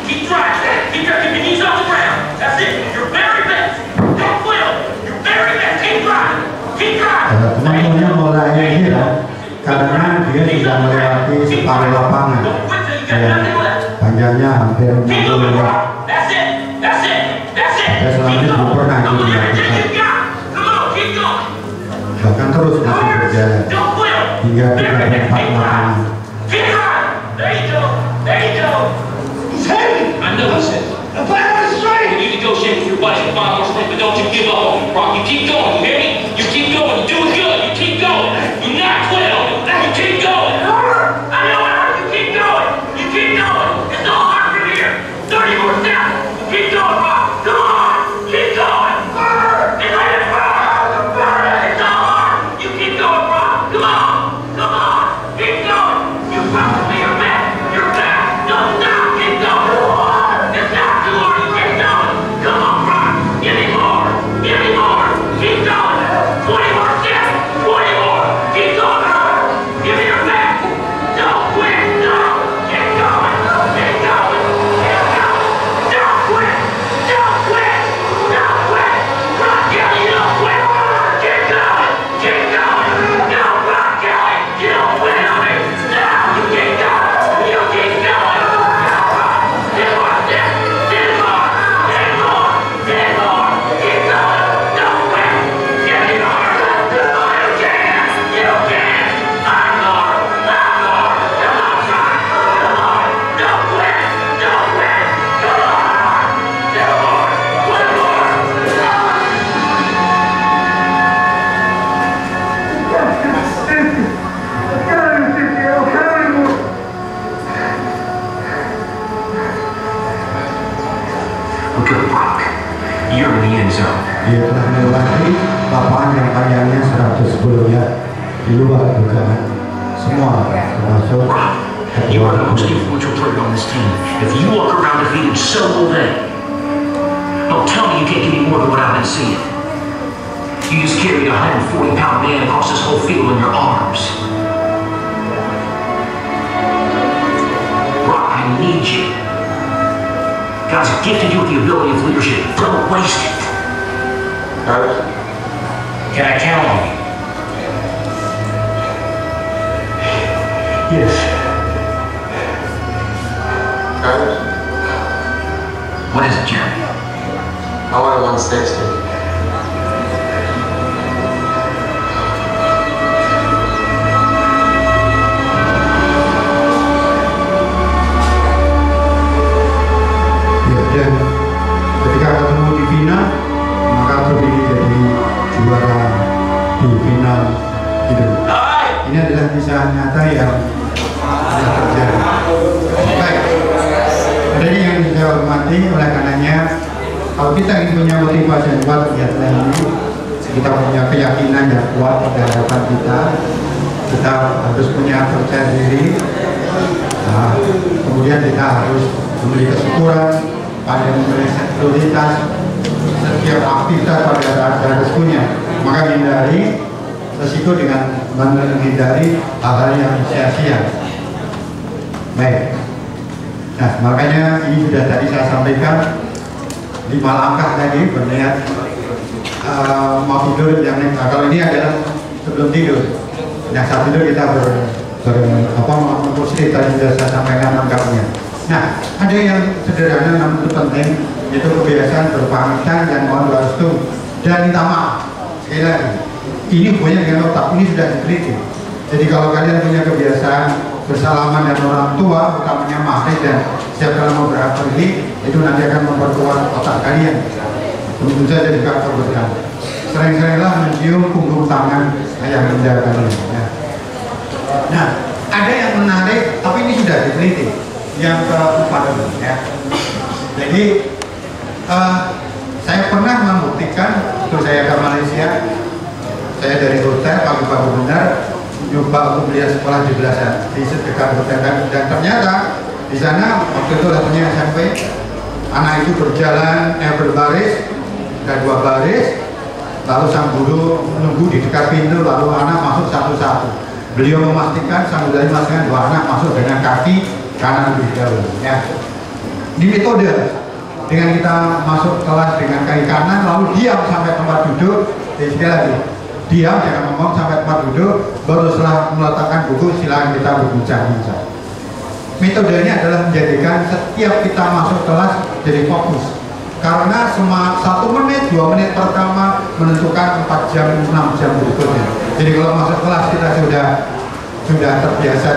Keep driving. Keep your knees off the ground. That's it. Your very best. Don't quit on it. Your very best. Keep driving. Keep driving. Teman-temannya mulai heran karena dia sudah melewati separuh lapangan. Panjangnya hampir 60 meter. That's it. That's it. That's it. Ya selama ini belum pernah itu dilakukan. Bahkan terus masih berjalan hingga kita berempat lapangan. I know I said. You need to go shake with your buddy and find more strength, but don't you give up on me, Brock. You keep going, you hear me? You keep going, you do it good, you keep going. You not quit on it, you keep going. I know it hurts, you keep going. You keep going. It's all hard from here. 30 more steps. Keep going, Brock. Come on. Keep going. It's like it's hard. It's all hard. You keep going, Brock. Come on. Come on. Keep going. You promised me your back. Your back. Don't stop. Keep going. It's not too hard. You keep going. Come on, Brock. Give me more. Give me more. Keep going. 20 more steps. 20 more. Keep going. Give me your back. Don't quit. No. Keep going. Keep going. Keep going. Don't quit. Don't quit. Don't quit. Brock Kelly, you don't quit. Keep going. Keep going. No, Brock Kelly, you don't quit on me. No, you keep going. You keep going. No, Brock. 10 more steps. 10 more. 10 more. 10 more. Keep going. Don't quit. Give me more. Oh, you can. You can. I'm more. I'm more. Come on, Brock. Come on. Don't quit. Don't quit. Come on. 2 more. 1 more. Good Brock. You're in the end zone. Dia telah melewati lapangan yang panjangnya 110 yard di luar dugaan semua, termasuk Brock, you are the most influential player on this team. If you walk around defeated, so will they. Don't tell me you can't give me more than what I've been seeing. You just carried a 140-pound man across this whole field in your arms. Brock, I need you. God's gifted you with the ability of leadership. Don't waste it. Can I count on you? Yes. What is it, Jeremy? I want a 160. ya, dan ketika ketemu di final maka terpilih jadi juara di final itu. Ini adalah kisah nyata yang terjadi. Baik, jadi yang saya hormati, oleh karenanya kalau kita ingin punya motivasi yang kuat di atas ini, kita punya keyakinan yang kuat pada harapan kita harus punya percaya diri. Nah, kemudian kita harus memiliki kesyukuran pada memiliki prioritas setiap aktivitas pada ada resikonya. Maka hindari resiko dengan menghindari hal-hal yang sia-sia. Baik. Nah, makanya ini sudah tadi saya sampaikan 5 langkah tadi berniat mau tidur yang kalau ini adalah sebelum tidur. Nah, saat tidur kita memposisi tadi sudah saya sampaikan lengkapnya. Nah, ada yang sederhana namun itu penting, yaitu kebiasaan berpamitan dan mohon doa restu dan minta maaf. Sekali lagi, ini hubungannya dengan otak, ini sudah diteliti. Jadi kalau kalian punya kebiasaan bersalaman dengan orang tua, utamanya mahasiswa dan setiap kali mau berangkat pergi, itu nanti akan memperkuat otak kalian. Tentu saja juga keberkahan. Sering-seringlah mencium punggung tangan ayah bunda kalian. Ya. Nah, ada yang menarik, tapi ini sudah diteliti. Yang keempat, ya. Jadi saya pernah membuktikan, waktu saya ke Malaysia, saya dari hotel pagi-pagi benar nyoba untuk melihat sekolah di belasan di dekat hotel dan ternyata di sana waktu itu levelnya SMP, anak itu berbaris, ada 2 baris, lalu sang guru menunggu di dekat pintu, lalu anak masuk satu-satu. Beliau memastikan sang guru memastikan 2 anak masuk dengan kaki kanan lebih dahulu. Ya. Di metode dengan kita masuk kelas dengan kaki kanan, lalu diam sampai tempat duduk. Sekali lagi, diam jangan ngomong sampai tempat duduk, baru setelah meletakkan buku silakan kita berbincang-bincang. Metode ini adalah menjadikan setiap kita masuk kelas jadi fokus. karena 1 menit, 2 menit pertama menentukan 4 jam, 6 jam berikutnya. Jadi kalau masuk kelas kita sudah terbiasa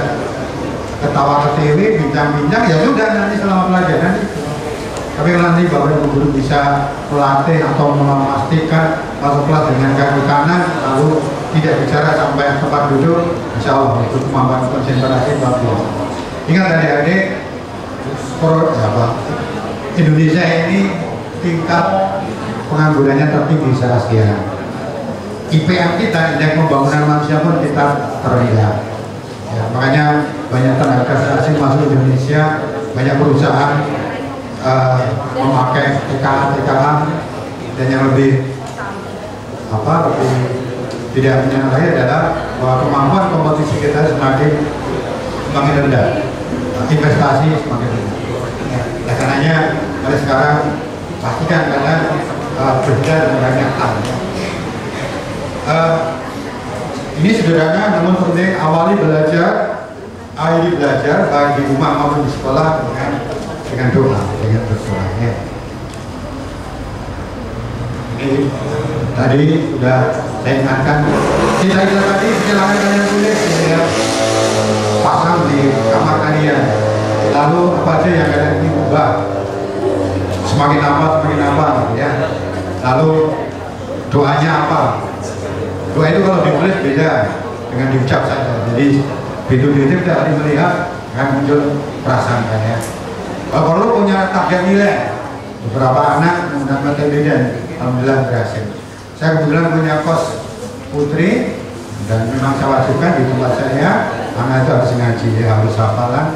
ketawa ke TV, bincang-bincang, ya sudah nanti selama pelajaran. Tapi kalau nanti Bapak Ibu guru bisa melatih atau memastikan masuk kelas dengan kaki kanan, lalu tidak bicara sampai tempat duduk, insya Allah itu kemampuan konsentrasi bagus. Ingat adik-adik, Indonesia ini tingkat penganggurannya tertinggi se-Asia. IPM kita, indeks pembangunan manusia pun kita terendah. Ya, makanya banyak tenaga asing masuk Indonesia, banyak perusahaan memakai TKA, dan yang lebih tidak menyenangkan adalah bahwa kemampuan kompetisi kita semakin rendah, investasi semakin rendah. Nah, karenanya mulai sekarang pastikan kalian bekerja dengan banyak hal. Ini sederhana namun penting, awali belajar, akhiri belajar baik di rumah maupun di sekolah dengan doa, dengan berdoa. Ya. Ini tadi sudah saya ingatkan, kita tadi silakan kalian tulis ya, pasang di kamar kalian. Lalu apa aja yang kalian ingin ubah? Semakin apa, ya. Lalu doanya apa? Doa itu kalau ditulis beda dengan diucap saja. Jadi begitu tidak harus melihat akan muncul perasaan ya. Kalau perlu punya target nilai, beberapa anak menggunakan dan alhamdulillah berhasil. Saya kebetulan punya kos putri dan memang saya wajibkan di tempat saya anak itu harus ngaji, ya, harus hafalan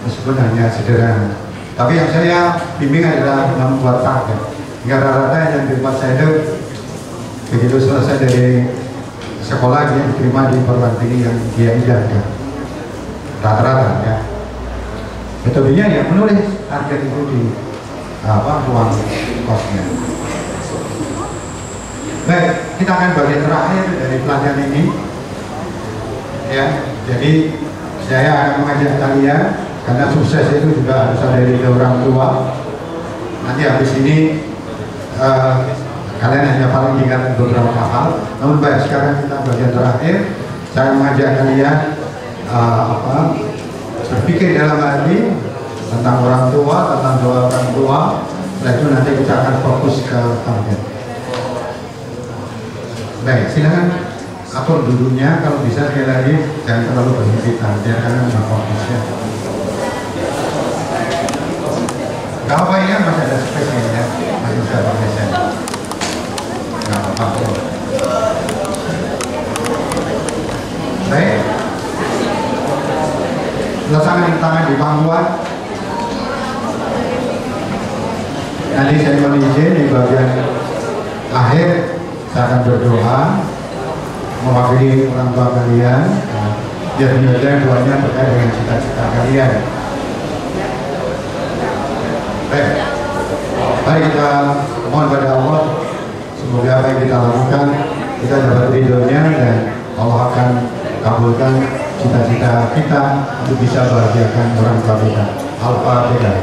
meskipun hanya sederhana. Tapi yang saya bimbing adalah membuat target. Hingga rata-rata yang di tempat saya itu begitu selesai dari sekolah dia diterima di perguruan tinggi yang dia idamkan. Rata-rata ya. Metodenya ya menulis target itu di ruang kosnya. Baik, kita akan bagian terakhir dari pelajaran ini. Ya, jadi saya akan mengajak kalian karena sukses itu juga harus ada dari orang tua. Nanti habis ini kalian hanya paling ingat beberapa hal. Namun baik, sekarang kita bagian terakhir. Saya mengajak kalian berpikir dalam hati tentang orang tua, tentang doa orang tua. Setelah itu nanti kita akan fokus ke target. Baik, silakan atur dulunya. Kalau bisa sekali lagi jangan terlalu berhimpitan, karena nggak fokus ya. Gak apa ya, masih ada space ya, masih bisa pakai saya. Gak apa-apa. Baik, letakkan tangan di pangkuan. Nanti saya mohon izin di bagian akhir saya akan berdoa mewakili orang tua kalian. Biar mudah-mudahan doanya terkait dengan cita-cita kalian. Baik, mari kita mohon pada Allah semoga apa yang kita lakukan kita dapat ridhonya dan Allah akan kabulkan cita-cita kita untuk bisa bahagiakan orang tua kita. Al-Fatihah.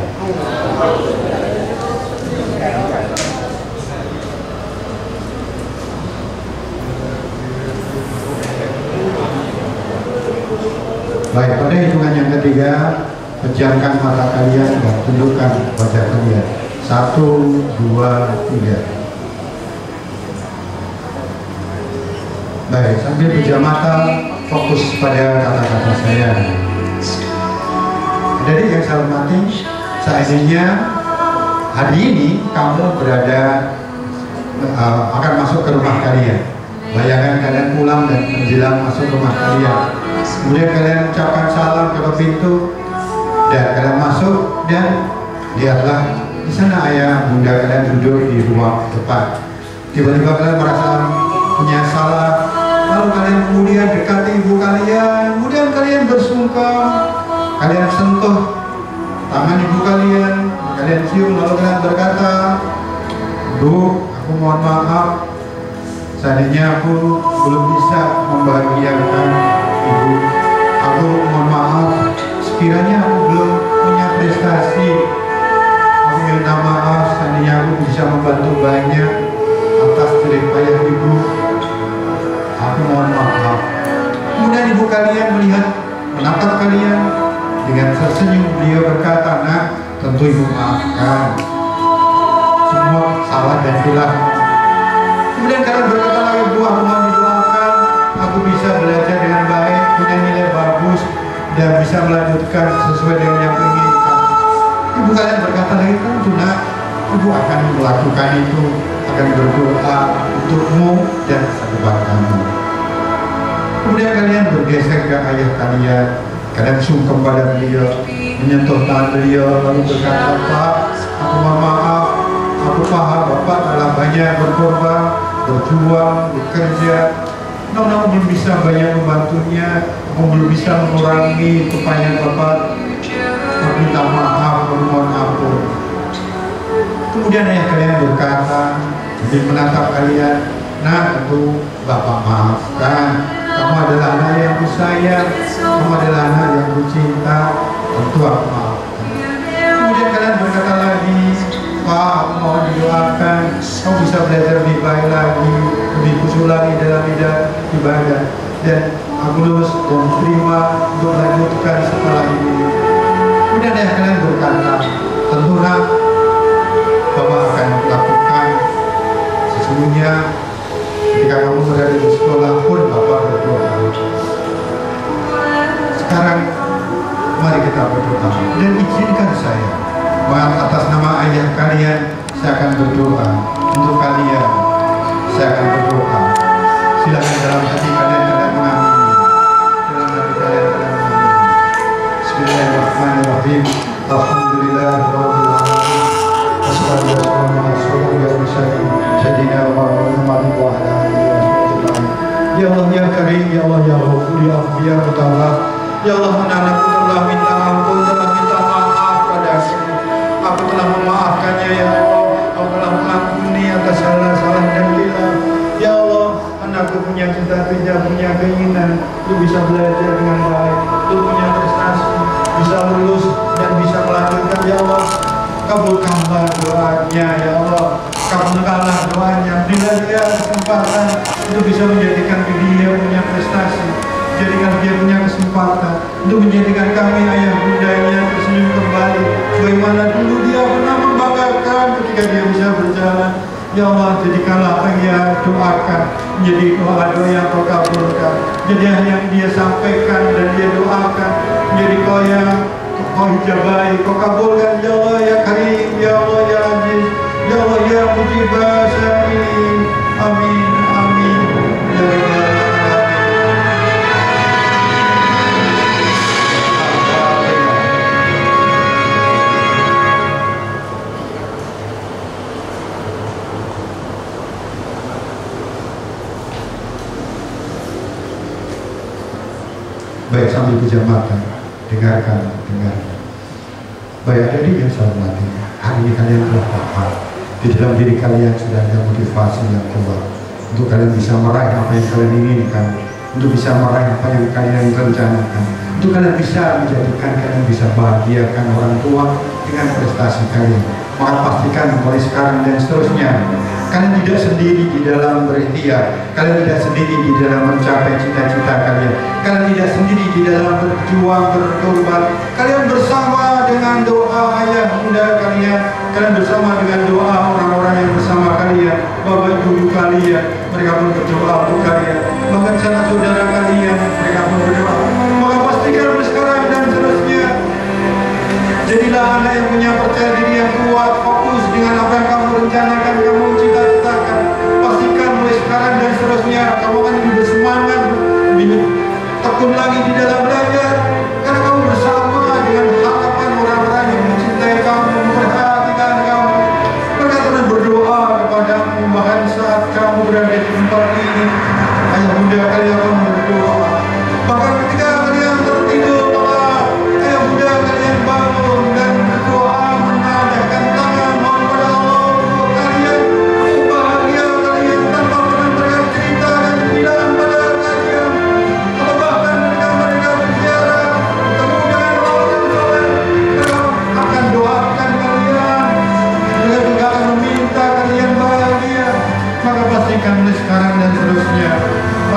Baik, pada hitungan yang ketiga, pejamkan mata kalian dan tundukkan wajah kalian. 1, 2, 3. Baik, sambil pejam mata, fokus pada kata-kata saya. Jadi yang saya hormati, seandainya hari ini kamu akan masuk ke rumah kalian. Bayangkan kalian pulang dan menjelang masuk rumah kalian. Kemudian kalian ucapkan salam ke pintu dan kalian masuk dan lihatlah di sana ayah bunda kalian duduk di ruang depan. Tiba-tiba kalian merasa punya salah, lalu kalian kemudian dekati ibu kalian, kemudian kalian bersungkem, kalian sentuh tangan ibu kalian cium, lalu kalian berkata, Bu, aku mohon maaf, seandainya aku belum bisa membahagiakan ibu. Aku mohon maaf sekiranya aku belum punya prestasi. Aku minta maaf seandainya aku bisa membantu banyak atas jerih payah ibu. Aku mohon maaf. Kemudian ibu kalian melihat, menatap kalian dengan tersenyum. Beliau berkata, "Nak, tentu ibu maafkan semua salah dan hilang." Kemudian kalian berkata lagi, "Bu, aku mohon didoakan, aku bisa belajar dengan baik, punya nilai bagus, dan bisa melanjutkan sesuai dengan yang inginkan." Ibu kalian berkata lagi, "Tentu nak, ibu akan melakukan itu, akan berdoa untukmu dan masa depan kamu." Kemudian kalian bergeser ke ayah kalian, kalian sungkem pada beliau, menyentuh tangan beliau, lalu berkata, "Pak, aku mohon maaf, aku paham Bapak telah banyak berkorban, berjuang, bekerja, namun aku belum bisa banyak membantunya, aku belum bisa mengurangi kepayahan Bapak. Aku minta maaf, aku mohon ampun." Kemudian ayah kalian berkata, sambil menatap kalian, "Nah, tentu Bapak maafkan. Kamu adalah anak yang kusayang, kamu adalah anak yang kucinta, tentu aku maafkan." Kemudian kalian berkata lagi, "Pak, aku mohon didoakan, kamu bisa belajar lebih baik lagi, lebih khusyuk lagi dalam ibadah, dan aku lulus dan terima untuk melanjutkan setelah ini." Kemudian ayah kalian berkata, "Tentu nak, Bapak akan melakukan. Sesungguhnya ketika kamu berada di sekolah pun Bapak berdoa. Sekarang mari kita berdoa, dan izinkan saya atas nama ayah kalian, saya akan berdoa untuk kalian. Saya akan berdoa. Silakan dalam hati kalian mengamini. Dalam hati kalian mengamini. Bismillahirrahmanirrahim. Alhamdulillahirabbil alamin. Ya Allah ya Karim, ya Allah ya Ghafur, ya Afu, ya Mutawab. Ya Allah, anak-anakku telah minta ampun, telah minta maaf padaku. Aku telah memaafkannya ya Allah. Aku telah mengampuni atas salah-salah dan hilang. Ya Allah, anakku punya cita-cita, punya keinginan untuk bisa belajar dengan baik, untuk punya prestasi, bisa lulus dan bisa melanjutkan. Ya Allah, kabulkanlah doanya ya Allah, kabulkanlah doanya. Berilah dia kesempatan untuk bisa menjadikan dia punya prestasi, jadikan dia punya kesempatan untuk menjadikan kami ayah bundanya tersenyum kembali sebagaimana dulu dia pernah membanggakan ketika dia bisa berjalan. Ya Allah, jadikanlah apa yang dia doakan menjadi doa-doa yang kau kabulkan, jadi yang dia sampaikan dan dia doakan menjadi kau yang kau hijabai, kau kabulkan. Ya Allah ya Karim, ya Allah ya Aziz, ya Allah ya Mujibah Sa'ilin. Amin, amin. Ya Allah. Baik, sambil kejamatan, dengarkan. Baik, adik yang saya hormati, hari ini kalian telah paham, di dalam diri kalian sudah ada motivasi yang kuat untuk kalian bisa meraih apa yang kalian inginkan, untuk bisa meraih apa yang kalian rencanakan, untuk kalian bisa menjadikan kalian bisa bahagiakan orang tua dengan prestasi kalian. Maka pastikan mulai sekarang dan seterusnya, kalian tidak sendiri di dalam berikhtiar, kalian tidak sendiri di dalam mencapai cita-cita kalian, kalian tidak sendiri di dalam berjuang, berkorban. Kalian bersama dengan doa ayah bunda kalian bersama dengan doa orang-orang yang bersama kalian, bapak ibu kalian, mereka pun berdoa untuk kalian, bahkan saudara kalian, mereka pun berdoa. Maka pastikan mulai sekarang dan seterusnya, jadilah anak yang punya percaya diri yang kuat, fokus dengan apa yang kamu rencanakan, kamu cita-citakan. Pastikan mulai sekarang dan seterusnya kamu akan lebih bersemangat, lebih tekun lagi di dalam belajar, karena kamu bersama dengan harapan orang-orang yang mencintai kamu, memperhatikan kamu. Mereka terus berdoa kepadamu, bahkan saat kamu berada di tempat ini, ayah bunda kalian akan berdoa. Bahkan ketika kalian tertidur, maka ayah bunda kalian bangun dan berdoa, menadahkan tangan mohon pada Allah untuk kalian, untuk bahagia kalian, tanpa pernah mereka cerita dan bilang pada kalian. Kalau bahkan ketika mereka berziarah ketemu dengan orang soleh, mereka akan doakan kalian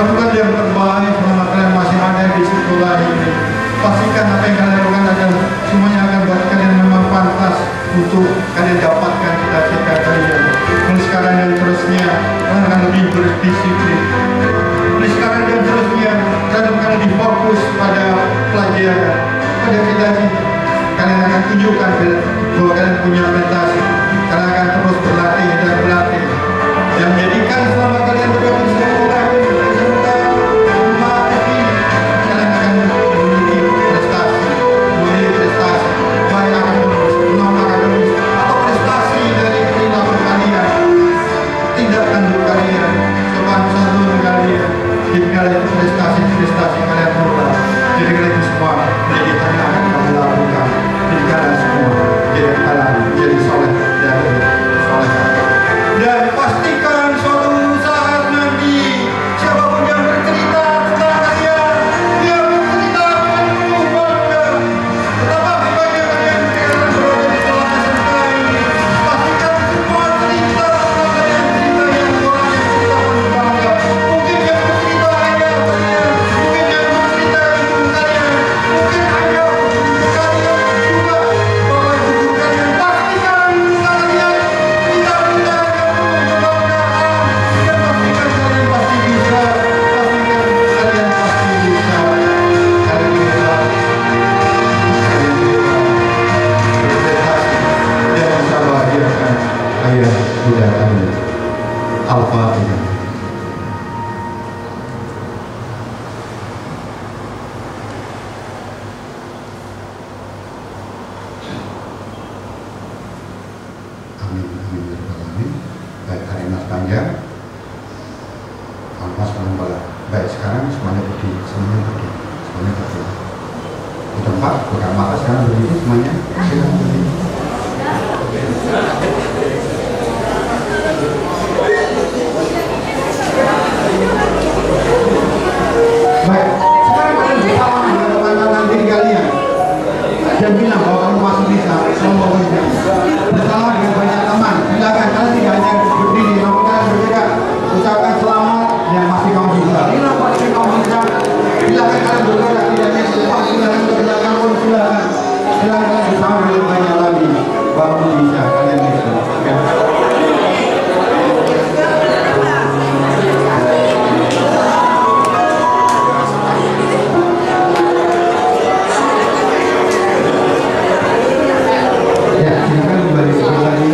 Lakukan yang terbaik selama kalian masih ada di sekolah ini. Pastikan apa yang kalian lakukan adalah semuanya akan buat kalian memang pantas untuk kalian dapatkan cita-cita kalian. Mulai sekarang dan terusnya kalian akan lebih berdisiplin. Mulai sekarang dan terusnya kalian akan lebih fokus pada pelajaran, pada cita-cita. Kalian akan tunjukkan bahwa kalian punya prestasi. Kalian akan terus berlatih dan berlatih. Dan menjadikan selama kalian berada di sekolah ini, kalian akan memiliki prestasi, baik akademis, non akademis, atau prestasi dari perilaku kalian, tindak tanduk kalian, sopan santun kalian. Jadi kalian prestasi kalian berubah. Jadi kalian itu semua menjadi hal yang akan kamu lakukan. Jadi kalian semua jadi kalian jadi soleh dan soleha. Dan pastikan suatu saat nanti siapapun yang bercerita tentang kalian, dia bercerita dengan penuh bangga. Betapa hebatnya kalian berada di sekolah SMK ini. Pastikan semua cerita tentang kalian cerita yang orang yang cerita penuh bangga. Mungkin yang bercerita ayah kalian, mungkin yang bercerita ibu kalian, mungkin ayah ibu kalian juga bapak ibu kalian. Pastikan cerita kalian cerita-cerita yang penuh kebanggaan. Dan pastikan kalian pasti bisa. Pastikan kalian pasti bisa. Kalian bisa. Kalian bisa berprestasi dan bisa bahagiakan ayah bunda kalian. Al-Fatihah. Amin, amin, ya Rabbal Alamin. Baik, hari mas panjang. Mas pelan-pelan. Baik, sekarang semuanya berdiri, semuanya berdiri. Di tempat, bukan mata sekarang berdiri semuanya. Silakan berdiri. Baik, sekarang kalian bersalam dengan teman-teman diri kalian dan bilang bahwa kamu masih bisa, kamu mau bisa. Bersalam dengan banyak teman. Silakan kalian tidak hanya berdiri, namun kalian bergerak. Ucapkan selamat dan masih kamu bisa. Inilah pasti kamu bisa. Silakan kalian bergerak, tidak hanya di depan, silakan ke belakang pun silakan. Silakan kalian bersama dengan banyak lagi. Baru bisa, kalian bisa. Ya, silakan kembali ke lagi.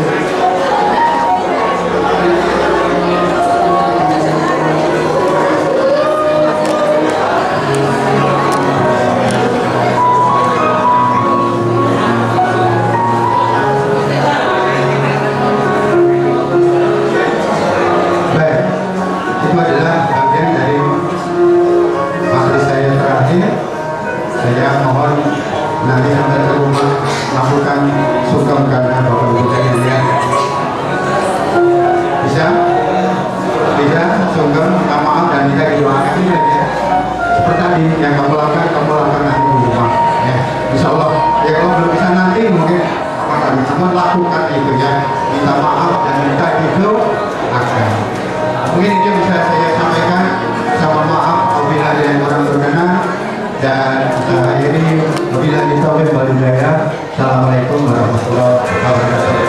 Baik, itu adalah bagian dari materi saya terakhir. Saya mohon nanti sampai ke rumah lakukan sungkem karena Bapak Ibu sekalian ya. Bisa? Bisa sungkem, minta maaf dan minta didoakan ya. Seperti tadi yang kamu lakukan nanti di rumah ya. Insya Allah ya, kalau belum bisa nanti mungkin cuma lakukan itu ya, minta maaf dan minta didoakan. Mungkin itu yang bisa saya sampaikan. Sama maaf apabila ada yang kurang berkenan. Dan ini bila ditauhid wal hidayah. Assalamualaikum warahmatullahi wabarakatuh.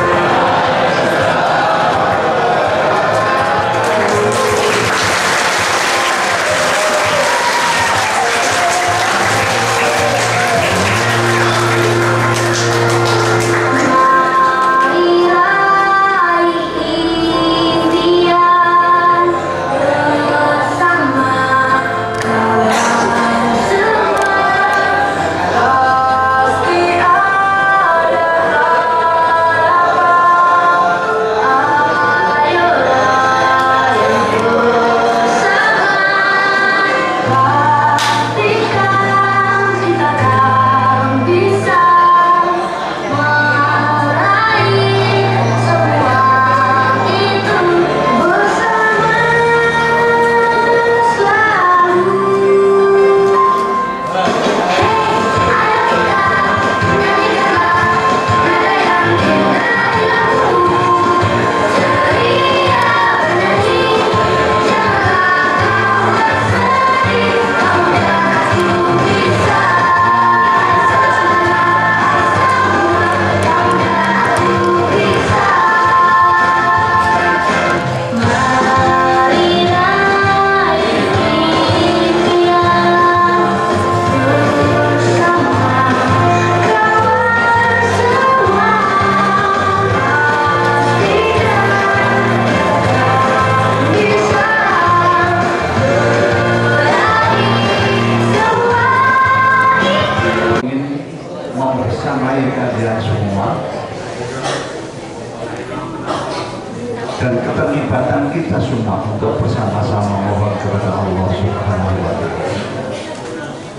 dan keterlibatan kita semua untuk bersama-sama mohon kepada Allah Subhanahu wa Ta'ala.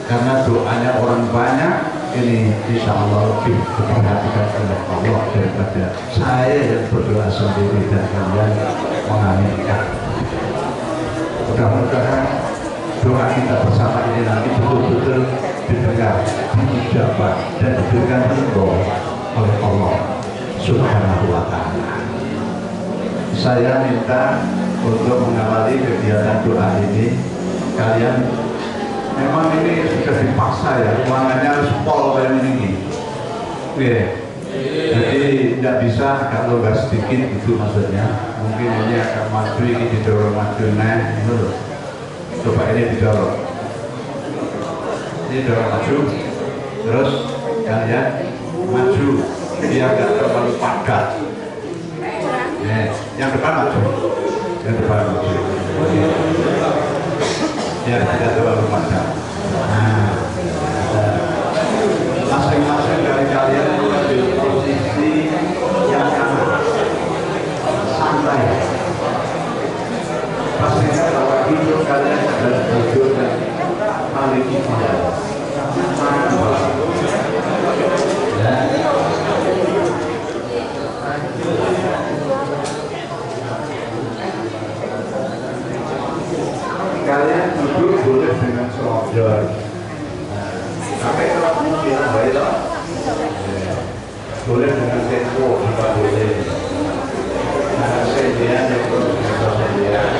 Karena doanya orang banyak ini insya Allah lebih diperhatikan oleh Allah daripada saya yang berdoa sendiri dan kalian mengaminkan. Mudah-mudahan doa kita bersama ini nanti betul-betul didengar, dijawab dan diberikan ridho oleh Allah Subhanahu wa Ta'ala. Saya minta untuk mengawali kegiatan doa ini, kalian memang ini sudah dipaksa ya, ruangannya harus pol kayak ini. Jadi tidak bisa kalau nggak sedikit itu maksudnya. Mungkin ini akan maju, ini didorong maju, nah itu loh. Coba ini didorong, ini dorong maju, terus kalian maju, biar nggak terlalu padat. Yang depan maju, yang depan maju, biar tidak terlalu padat. Nah, masing-masing dari kalian mengambil posisi yang aman, santai. Pastikan bahwa hidup kalian adalah hidup dan paling ideal. Kalian duduk boleh dengan selonjor. Tapi kalau mungkin baik boleh dengan tempo juga boleh. Nah, sediaan yang perlu sediaan.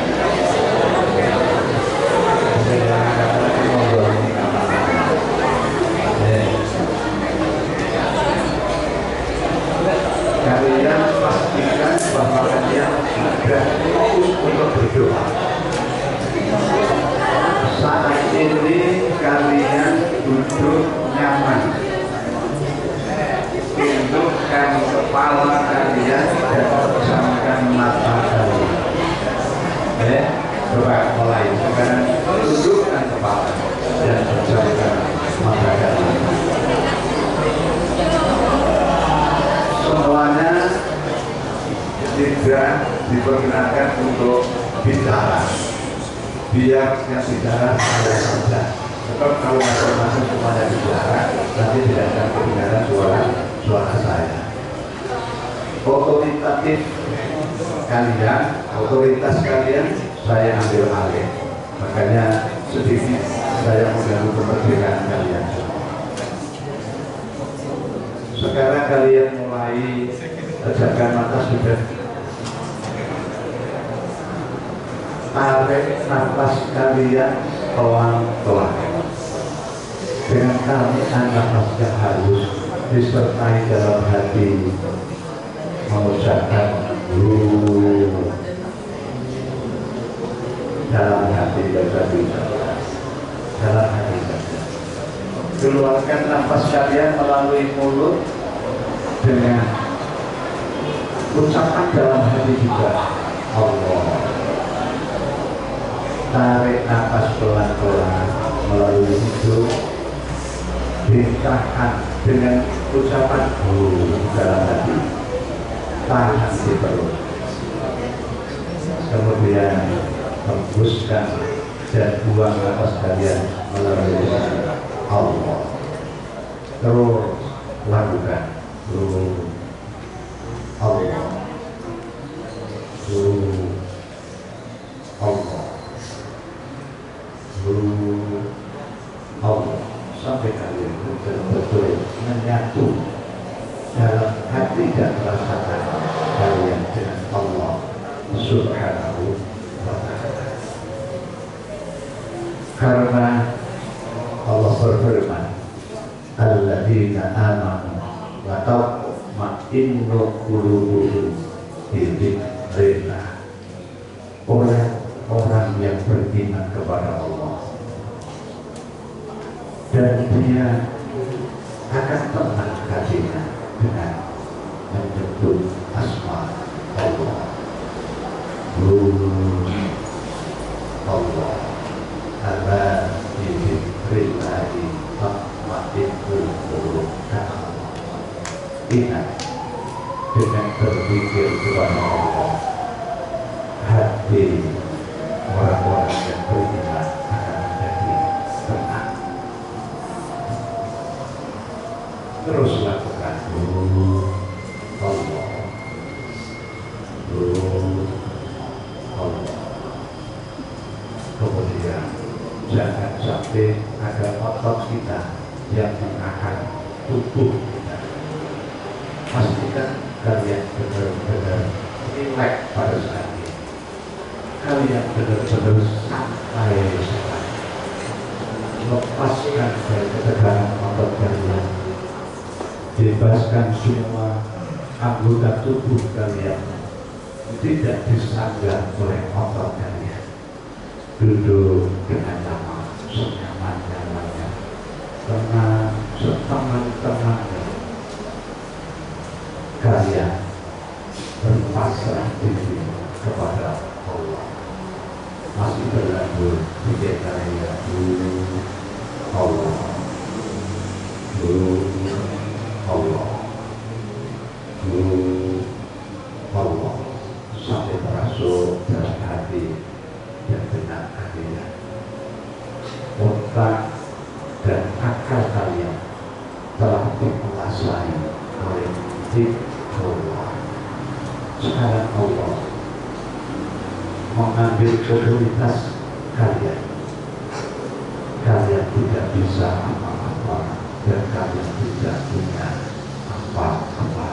Kalian pastikan bahwa kalian sudah fokus untuk berdoa. Saat ini kalian duduk nyaman, tundukkan kepala kalian dan pejamkan mata kalian. Coba mulai sekarang, tundukkan kepala dan pejamkan mata kalian. Semuanya tidak diperkenankan untuk bicara. Biar yang bicara ada saja. Sebab kalau masing-masing semuanya bicara, nanti tidak ada kedengaran suara saya. Otoritatif kalian, otoritas kalian, saya ambil alih. Makanya sedikit saya mengganggu kemerdekaan kalian. Sekarang kalian mulai pejamkan mata sudah. Tarik nafas kalian pelan-pelan. Dengan tarikan nafas yang halus disertai dalam hati mengucapkan dalam hati bisa dalam hati saja. Keluarkan nafas kalian melalui mulut dengan ucapan dalam hati juga Allah. Tarik nafas pelan-pelan melalui hidung, ditahan dengan ucapan dalam hati, tahan di perut, kemudian hembuskan dan buang nafas kalian melalui Allah. Terus lakukan Allah, Allah, Allah, sampai kalian betul-betul menyatu dalam hati dan perasaan kalian dengan Allah Subhanahu wa Ta'ala. Karena Allah berfirman, alladzina amanu wa tatma'innu qulubuhum bi dzikrillah. Orang yang beriman kepada Allah dan dia akan tenang hatinya dengan menyebut asma Allah. Allah ala dzikrillahi tatma'innul qulub. Ingat, dengan berpikir kepada Allah samping ada otot kita yang menahan tubuh kita. Pastikan kalian benar-benar relax pada saat ini. Kalian benar-benar santai sekali. Lepaskan dari ketegangan otot kalian. Bebaskan semua anggota tubuh kalian tidak disanggah oleh otot kalian. Duduk dengan lama, senyaman-nyamannya, tenang, setenang-tenangnya. Kalian berpasrah diri kepada Allah. Masih berlanjut tiga kali ya, Allah, Allah, Allah, sampai terasuk dalam hati dan benak kalian. Otak dan akal kalian telah dikuasai oleh Allah. Sekarang Allah mengambil otoritas kalian. Kalian tidak bisa apa-apa dan kalian tidak punya apa-apa.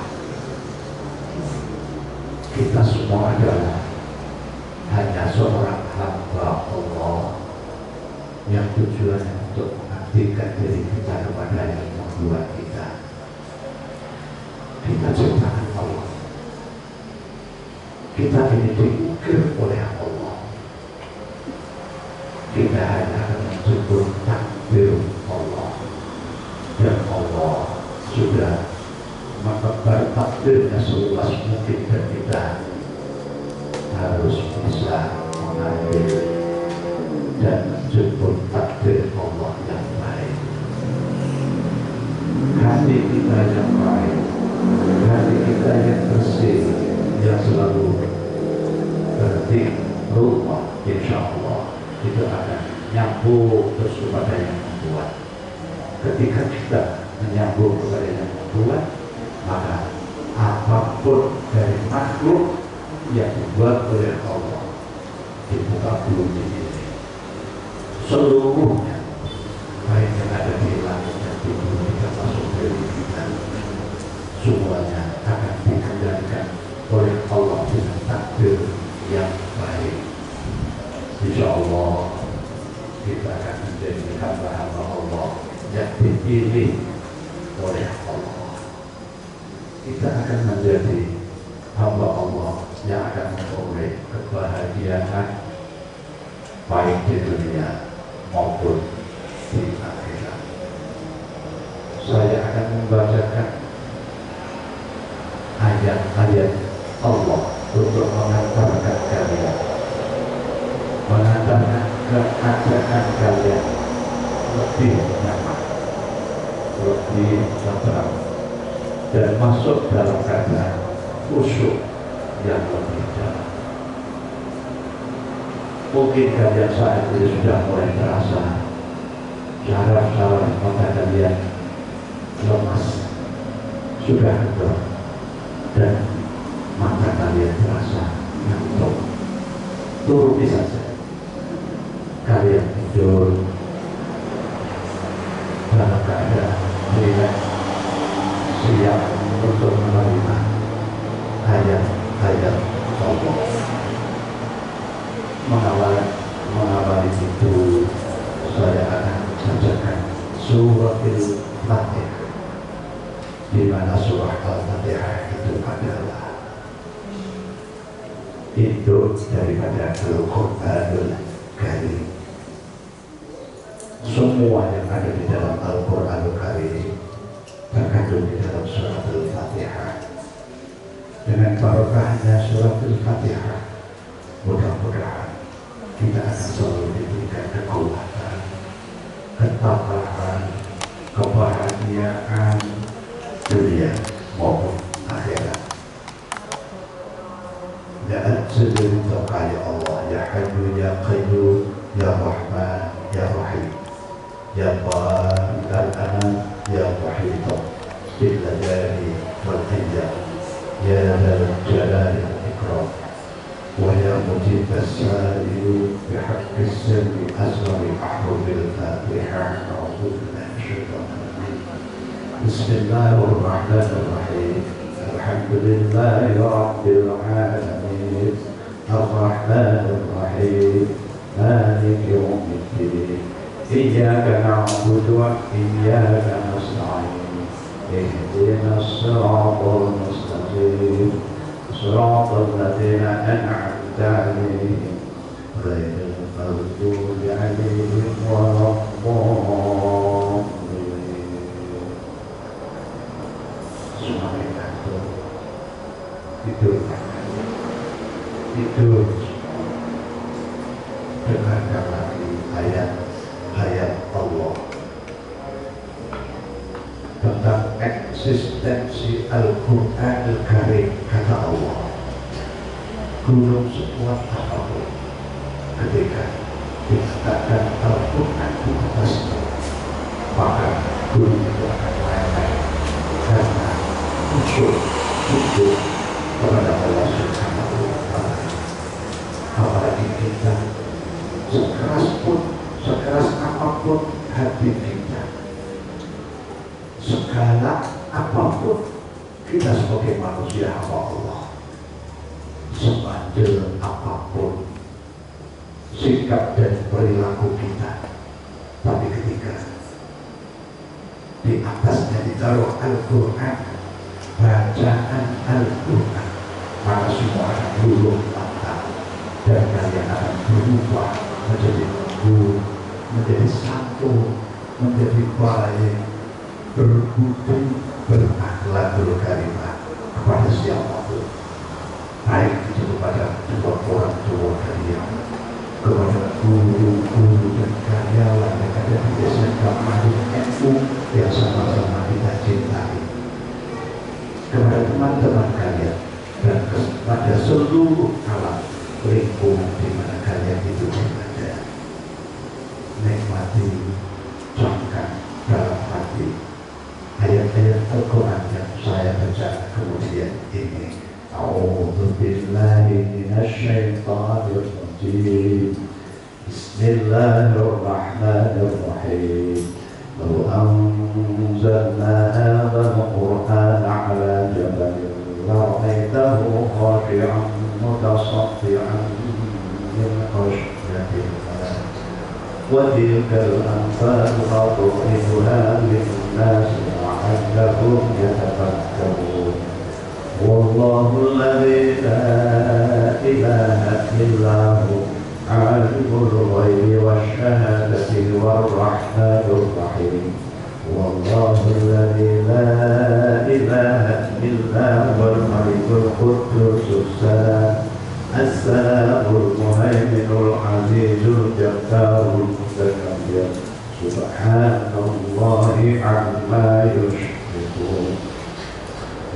Kita semua adalah hanya seorang hamba Allah yang tujuannya untuk mengabdikan diri kita kepada yang membuat kita. Kita ciptaan Allah. Kita ini diukir oleh Allah. Kita hanya akan mensyukur takdir Allah, dan Allah sudah menebar takdirnya seluas mungkin, dan kita harus bisa mengambil dan mensyukur takdir Allah yang baik. Hati kita yang baik, hati kita yang bersih, yang selalu bertimbul, insya Allah itu akan nyambung terus kepada yang membuat. Ketika kita menyambung kepada yang membuat, maka apapun dari makhluk yang dibuat oleh Allah di muka bumi ini, seluruhnya, baik yang ada di langit dan di bumi termasuk dari kita, semuanya akan dikendalikan oleh Allah dengan takdir yang baik. Insya Allah kita akan menjadi hamba-hamba Allah yang dipilih oleh Allah. Kita akan menjadi hamba Allah yang akan memperoleh kebahagiaan baik di dunia maupun di akhirat. Saya akan membacakan ayat-ayat Allah untuk mengantarkan kalian, mengantarkan keadaan kalian lebih nyaman, lebih tenang, dan masuk dalam keadaan khusyuk yang lebih dalam. Mungkin kalian saat ini sudah mulai terasa syaraf-syaraf mata kalian lemas, sudah kendor, dan mata kalian terasa ngantuk. Turuti saja. Kalian tidur dalam keadaan rileks, siap untuk menerima ayat-ayat Allah. Mengawali itu, saya akan bacakan surah Al-Fatihah, di mana surah Al-Fatihah itu adalah induk daripada Al-Quranul Karim. Semua yang ada di dalam Al-Quranul Karim terkandung di dalam surah Al-Fatihah. Dengan barokahnya surah Al-Fatihah, mudah-mudahan kita akan selalu diberikan kekuatan, ketabahan, kebahagiaan dunia maupun akhirat. Ya Al-Sirri ya Allah, Ya Hayyu Ya Qayyum, Ya Rahman Ya Rahim, Ya Bari Al-Anam, Ya Wahid Bil Jalali wal Qiyam, Ya Dzal Jalali wal Ikram, wa Ya مجيب السائل بحق السر أسر أحرف الفاتحة أعوذ بالله من الشيطان الرجيم بسم الله الرحمن الرحيم الحمد لله رب العالمين الرحمن الرحيم مالك يوم الدين إياك نعبد وإياك نستعين اهدنا الصراط المستقيم صراط الذين أنعمت عليهم غير المغضوب عليهم ولا الضالين. Itu dengarkan lagi ayat-ayat Allah tentang eksistensi Al-Quran Al-Karim. Kata Allah, gunung sekuat apapun ketika dikatakan Al-Quran di atasnya, maka gunung itu akan lain-lain karena unsur kepada Allah Subhanahu wa Ta'ala. Apalagi kita sekeras apapun hati kita, segala apapun kita sebagai manusia hamba Allah, sebandel apapun sikap dan perilaku kita, tapi ketika di atasnya ditaruh Al-Quran, bacaan Al-Quran, maka semua akan luluh lantak dan kalian akan berubah menjadi lembut, menjadi santun, menjadi baik, berbudi, berakhlakul karimah kepada siapapun, baik itu kepada dua orang tua kalian, kepada guru-guru dan karyawan yang ada di SMK Madun NU yang sama-sama kita cintai, kepada teman-teman kalian dan kepada seluruh alam lingkungan di mana kalian itu berada. Nikmati, camkan dalam hati ayat-ayat Al-Quran yang saya baca kemudian ini. A'udzu billahi minasyaitonir rajim. Bismillahirrahmanirrahim. Law anzalna hadzal Qur'ana 'ala jabalin لرأيته خاشعا متصدعا من خشية الله وتلك الأمثال نضربها للناس لعلهم يتفكرون والله الذي لا إله إلا هو عالم الغيب والشهادة والرحمن الرحيم والله الذي لا إله إلا هو الملك القدوس السلام المهيمن العزيز الجبار المتكبر سبحان الله عما يشركون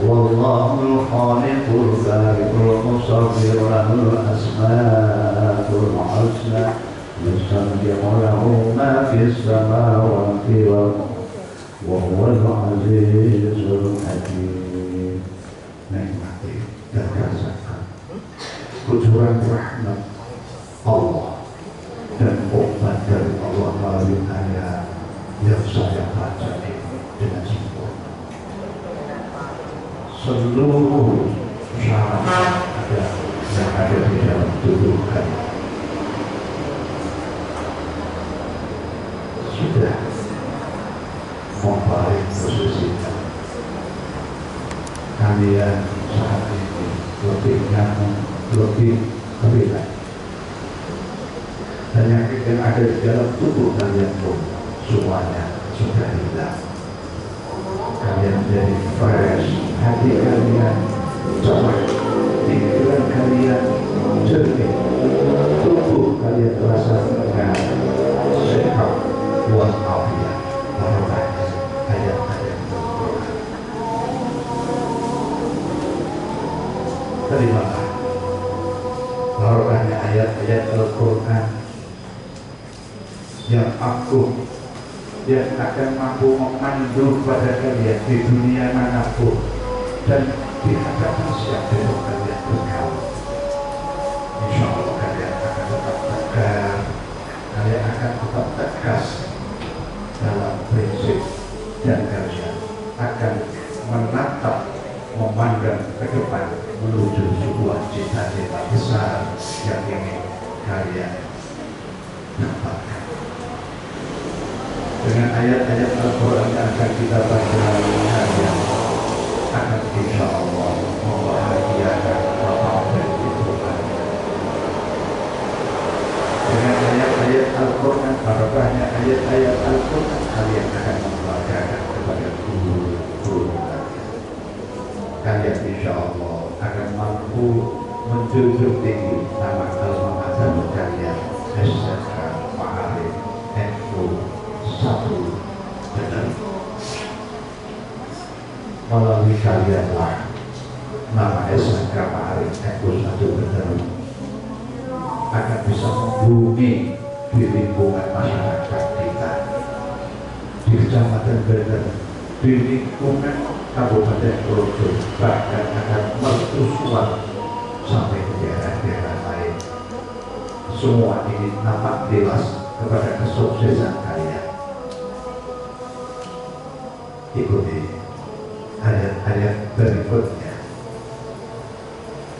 والله الخالق البارئ المصور له الأسماء الحسنى يسبح له ما في السماوات والأرض وهو العزيز الحكيم. Nikmati dan rasakan kucuran rahmat Allah dan obat dari Allah melalui ayat yang saya baca ini dengan sempurna. Seluruh syarat yang ada di dalam tubuh kalian sudah membaik posisinya. Kalian saat ini lebih nyaman, lebih rileks. Penyakit yang ada di dalam tubuh kalian pun semuanya sudah hilang. Kalian menjadi fresh, hati kalian cerah, pikiran kalian jernih, tubuh kalian terasa tenang, sehat, walafiat. Terimalah barokahnya ayat-ayat Al-Quran yang agung, yang akan mampu memandu pada kalian di dunia manapun dan di hadapan siapa yang kalian berkawan. Insya Allah akan tetap tegas dalam prinsip dan kalian akan menatap, memandang ke depan menuju sebuah cita-cita besar yang ingin kalian dapatkan. Dengan ayat-ayat Al-Quran yang akan kita baca kalian akan insya Allah membahagiakan Bapak dan Ibu kalian. Dengan ayat-ayat Al-Quran, barokahnya ayat-ayat Al-Quran, kalian akan membahagiakan kepada guru-guru kalian. Kalian insya Allah akan mampu menjunjung tinggi nama alma mater kalian, SMK Ma'arif NU 1 Bener. Melalui kalianlah nama SMK Ma'arif NU 1 Bener akan bisa membumi di lingkungan masyarakat kita, di Kecamatan Bener, di lingkungan Kabupaten Projo, bahkan akan mercusuar sampai ke daerah-daerah lain. Semua ini nampak jelas kepada kesuksesan kalian. Ikuti ayat-ayat berikutnya.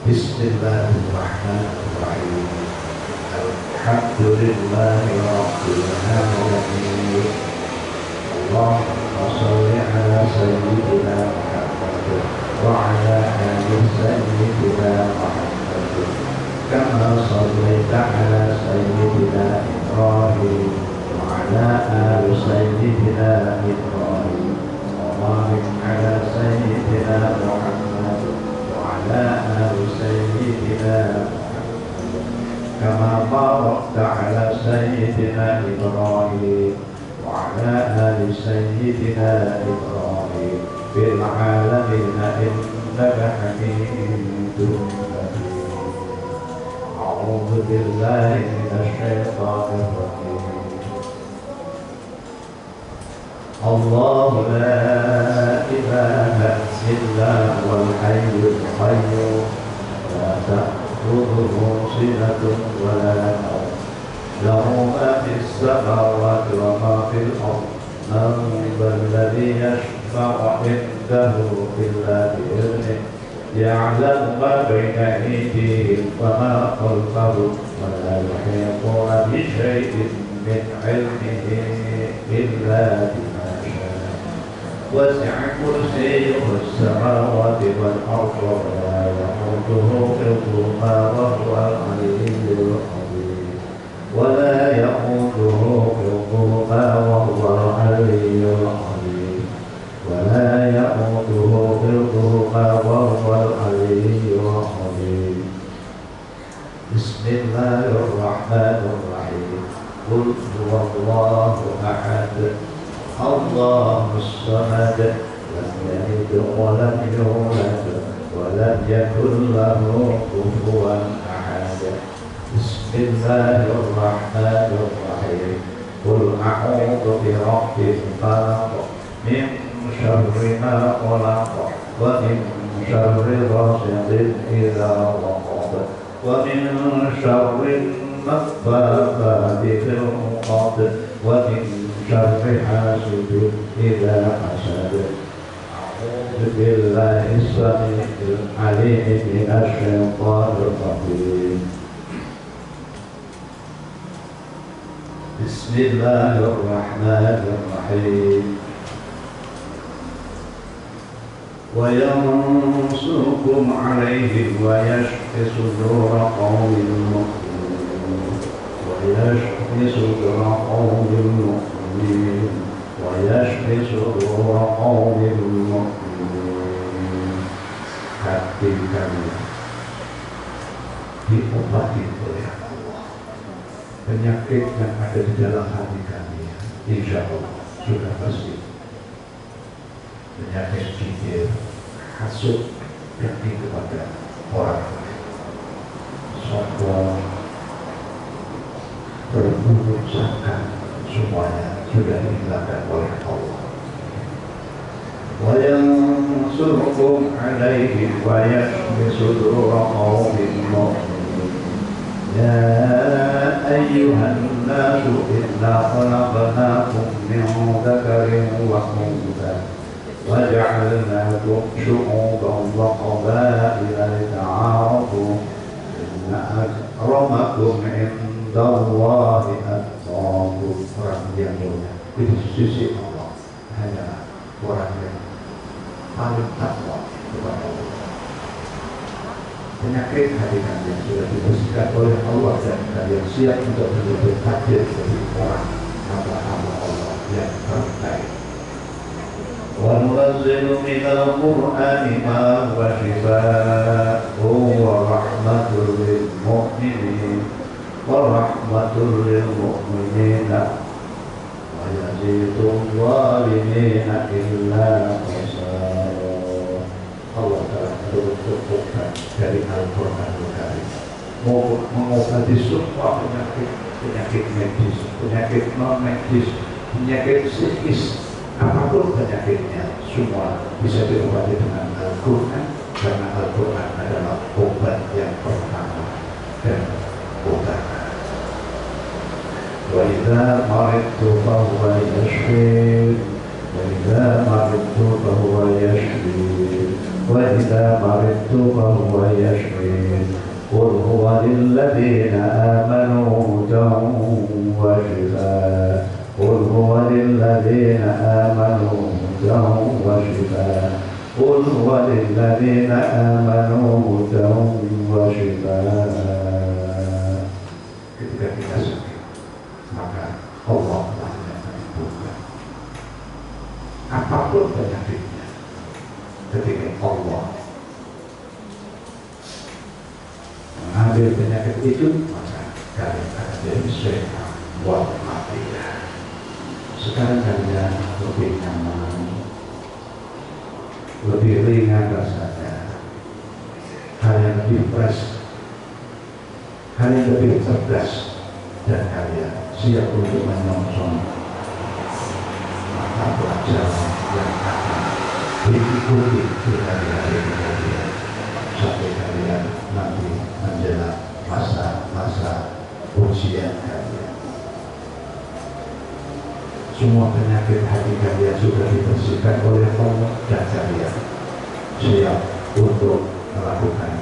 Bismillahirrahmanirrahim. Alhamdulillahi rabbil alamin. Allahumma shalli ala sayyidina Muhammad wa ala ali sayyidina Muhammad kama shallaita ala sayyidina Ibrahim wa ala ali sayyidina Ibrahim wa barik ala sayyidina Muhammad wa ala ali sayyidina Muhammad kama barakta ala sayyidina Ibrahim وعلى آل سيدنا إبراهيم في العالمين إنك حميد مجيد. أعوذ بالله من الشيطان الرجيم. الله لا إله إلا هو الحي القيوم لا تأخذه سنة ولا نوم له ما في السماوات وما في الأرض من ذا الذي يشفع عنده إلا بإذنه يعلم ما بين أيديهم وما خلفهم ولا يحيطون بشيء من علمه إلا بما شاء وسع كرسيه السماوات والأرض ولا يئوده حفظهما وهو العلي العظيم ولا يئوده حفظهما وهو العلي العظيم ولا يئوده حفظهما وهو العلي العظيم. بسم الله الرحمن الرحيم. قل هو الله أحد الله الصمد لم يلد ولم يولد ولم يكن له كفوا أحد. بسم الله الرحمن الرحيم. قل أعوذ برب الفلق من شر ما خلق ومن شر غاسق إذا وقب ومن شر النفاثات في العقد ومن شر حاسد إذا حسد. أعوذ بالله السميع العليم من الشيطان الرجيم. بسم الله الرحمن الرحيم. وينصركم عليهم ويشف صدور قوم مؤمنين ويشف صدور قوم مؤمنين ويشف صدور قوم مؤمنين. Hati kami diobati oleh Allah. Penyakit yang ada di dalam hati kami, insya Allah sudah pasti penyakit kikir, hasut, dengki kepada orang lain, sombong, berburuk sangka, semuanya sudah dihilangkan oleh Allah. Wa yansurkum alaihi wa yashfi sudura qaumin mu'minin. Ya أيها الناس إنا خلقناكم من ذكر وأنثى وجعلناكم شعوبا وقبائل لتعارفوا إن أكرمكم عند الله أتقاكم. Orang yang mulia di sisi Allah hanya orang yang paling takwa kepada Allah. Penyakit hati kalian sudah dibersihkan oleh Allah dan kalian siap untuk betul-betul hadir sebagai orang hamba-hamba Allah yang terbaik. وَنُنَزِّلُ مِنَ الْقُرْآنِ مَا هُوَ شِفَاءٌ وَرَحْمَةٌ لِلْمُؤْمِنِينَ وَيَزِيدُ الظَّالِمِينَ إِلَّا خَسَارًا. Allah telah mencukupkan dari Al-Quranul Karim mengobati semua penyakit medis, penyakit non medis, penyakit psikis, apapun penyakitnya semua bisa diobati dengan Al-Quran, karena Al-Quran adalah obat yang pertama dan obat. Wa idza maridtu fa huwa yashfin, wa idza maridtu fa huwa yashfin, wa idza maridtu fa huwa yashfin. Qul huwa lilladzina amanu hudan wa shifaa. Qul huwa lilladzina amanu hudan wa shifaa. Qul huwa lilladzina amanu hudan wa shifaa. Ketika kita sakit, maka Allah lah yang menyembuhkan. Apapun penyakitnya, ketika Allah mengambil penyakit itu, maka kalian akan jadi sehat walafiat. Sekarang kalian lebih nyaman, lebih ringan rasanya, kalian lebih fresh, kalian lebih cerdas, dan kalian siap untuk menyongsong mata pelajaran yang akan diikuti di hari-hari kemudian sampai kalian nanti menjelang masa-masa ujian kalian. Semua penyakit hati kalian sudah dibersihkan oleh Allah dan kalian siap untuk melakukan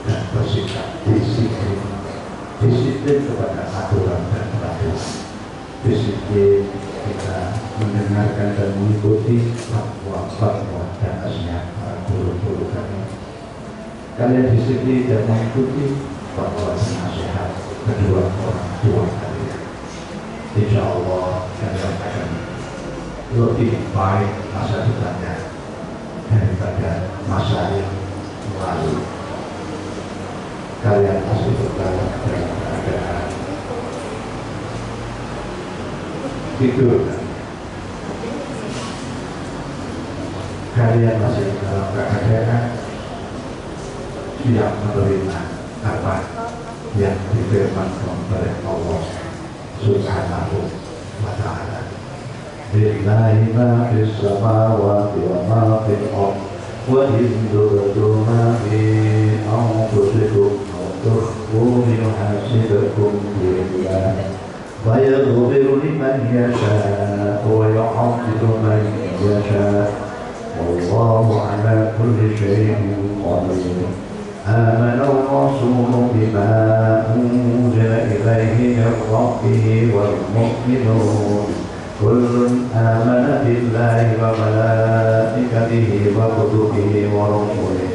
dan bersikap disiplin kepada aturan dan peraturan. Disiplin kita mendengarkan dan mengikuti fatwa dan nasihat para guru-guru kami. Kalian disiplin dan mengikuti fatwa dan nasihat kedua orang tua kalian. Insya Allah kalian akan lebih baik masa depannya daripada masa yang lalu. Kalian pasti bertahan dalam keadaan tidur. Kalian masih dalam keadaan siap menerima apa yang difirmankan oleh Allah Subhanahu wa ta'ala. Lillahi ma fis samawati wa ma fil ardh wa in tubdu ma fi anfusikum تخفوا يحاسبكم بالله ويغفر لمن يشاء ويعذب من يشاء والله على كل شيء قدير. آمن الرسول بما أنزل إليه من ربه والمؤمنون كل آمن بالله وملائكته وكتبه ورسله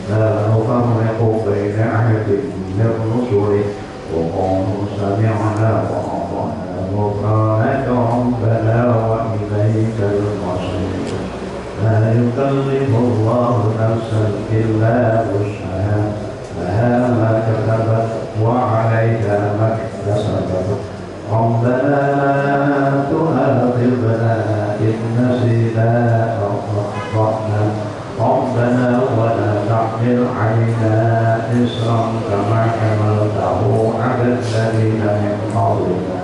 لا نفرق بين أحد من رسله وقالوا سمعنا وأطعنا غفرانك ربنا وإليك المصير. لا يكلف الله نفسا إلا وسعها لها ما كسبت وعليها ما اكتسبت. ربنا لا تؤاخذنا إن نسينا أو أخطأنا ربنا ولا تحمل علينا إصرا كما حملته على الذين من قبلنا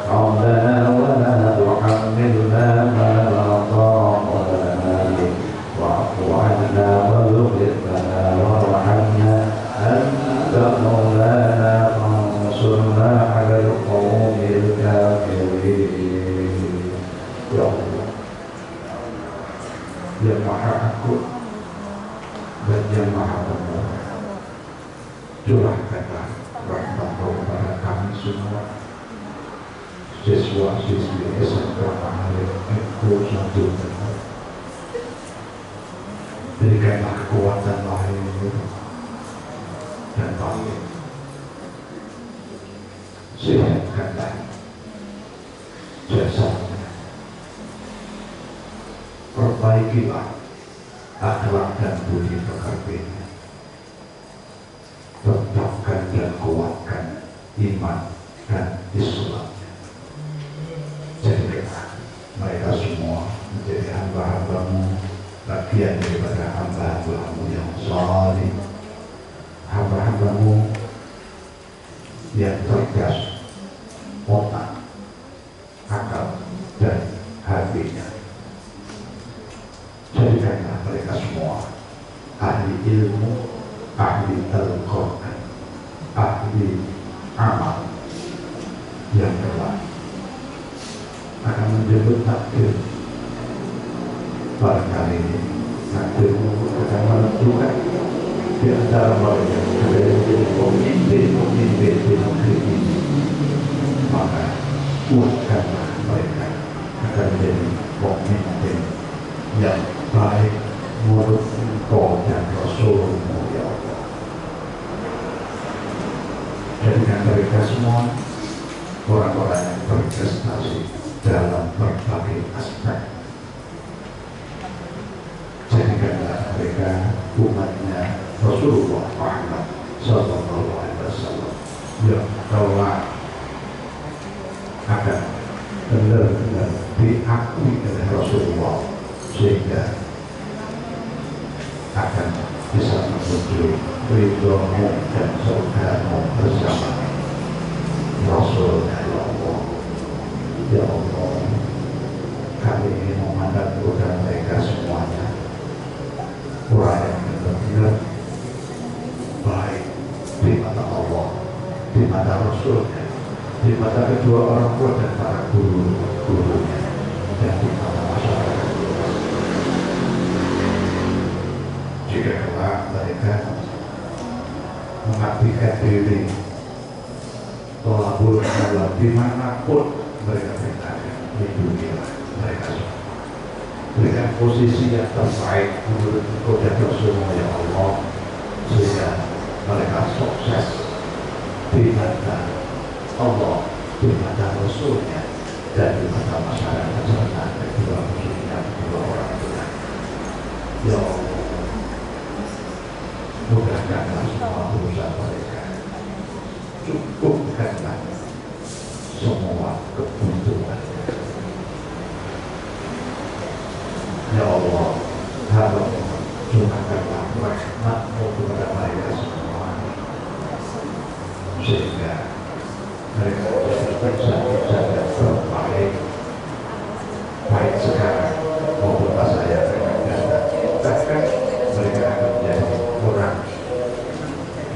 ربنا ولا تحملنا ما لا طاقة لنا به واعف عنا واغفر لنا وارحمنا أنت مولانا فانصرنا على القوم siswa-siswi SMK Mahalir Eko Satu. Berikanlah kekuatan lahir dan batin. Sehatkanlah jasadnya. Perbaikilah akhlak dan budi pekertinya. Tetapkan dan kuatkan iman dan Islamnya. Jadikanlah mereka semua menjadi hamba-hambamu, bagian daripada hamba-hambamu yang salih, hamba-hambamu yang cerdas otak, akal, dan hatinya. Jadikanlah mereka semua ahli ilmu, ahli Al-Quran, ahli amal yang kelak akan menjemput takdir. Barangkali takdirmu akan menentukan di antara mereka ada yang menjadi pemimpin di negeri ini. Maka kuatkanlah mereka akan menjadi pemimpin yang baik menurut Engkau dan Rasulmu, ya Allah. Jadikan mereka semua orang-orang yang berprestasi dalam berbagai aspek. Jadikanlah mereka umatnya Rasulullah Muhammad Sallallahu Alaihi Wasallam yang kelak akan benar-benar diakui oleh Rasulullah, sehingga akan bisa menuju ridhomu dan surgamu bersama Rasul. Ya Allah, kami ingin memandang kepada mereka semuanya orang yang benar-benar baik di mata Allah, di mata Rasulnya, di mata kedua orang tua dan para guru-gurunya, dan di mata masyarakat. Jika kelak mereka mengabdikan diri tolabul Allah dimanapun mereka berada di dunia, mereka semua dengan posisi yang terbaik menurut Engkau dan Rasulullah, ya Allah, sehingga mereka sukses di mata Allah, di mata Rasulnya, dan di mata masyarakat serta kedua musuhnya, kedua orang tua. Ya Allah, mudahkanlah semua urusan mereka, cukupkanlah semua kebutuhannya. Ya Allah, hamba curahkanlah rahmat-Mu kepada mereka semua, sehingga mereka bisa menjaga terbaik, baik sekarang maupun masa yang akan datang. Bahkan mereka akan menjadi orang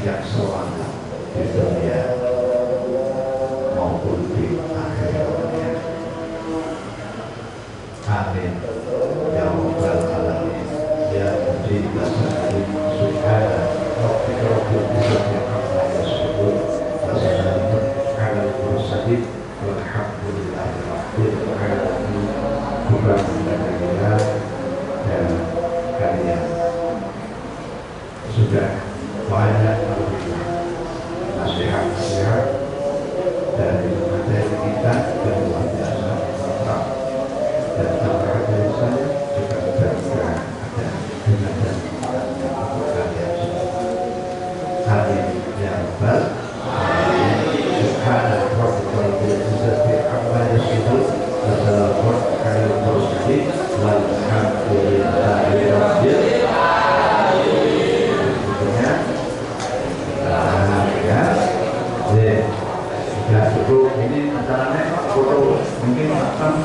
yang selamat di dunia maupun di akhiratnya. Amin. Ya Rabbal Alamin. Ya Mujib As-Salim. Subhana Rabbika Rabbil Izzati amma yasifun. Wa salamun 'alal mursalin. Walhamdulillahi Rabbil Alamin. Mudah-mudahan dan kalian sudah banyak menerima nasihat-nasihat dari materi kita yang luar biasa lengkap, dan tambahan dari saya juga mudah-mudahan ada dengan untuk kalian semua. Amin ya Rabbal Alamin. Subhana rabbika rabbil izzati amma yasifun wa salamun 'alal mursalin walhamdulillahi rabbil alamin. Ya, cukup ini acaranya foto mungkin akan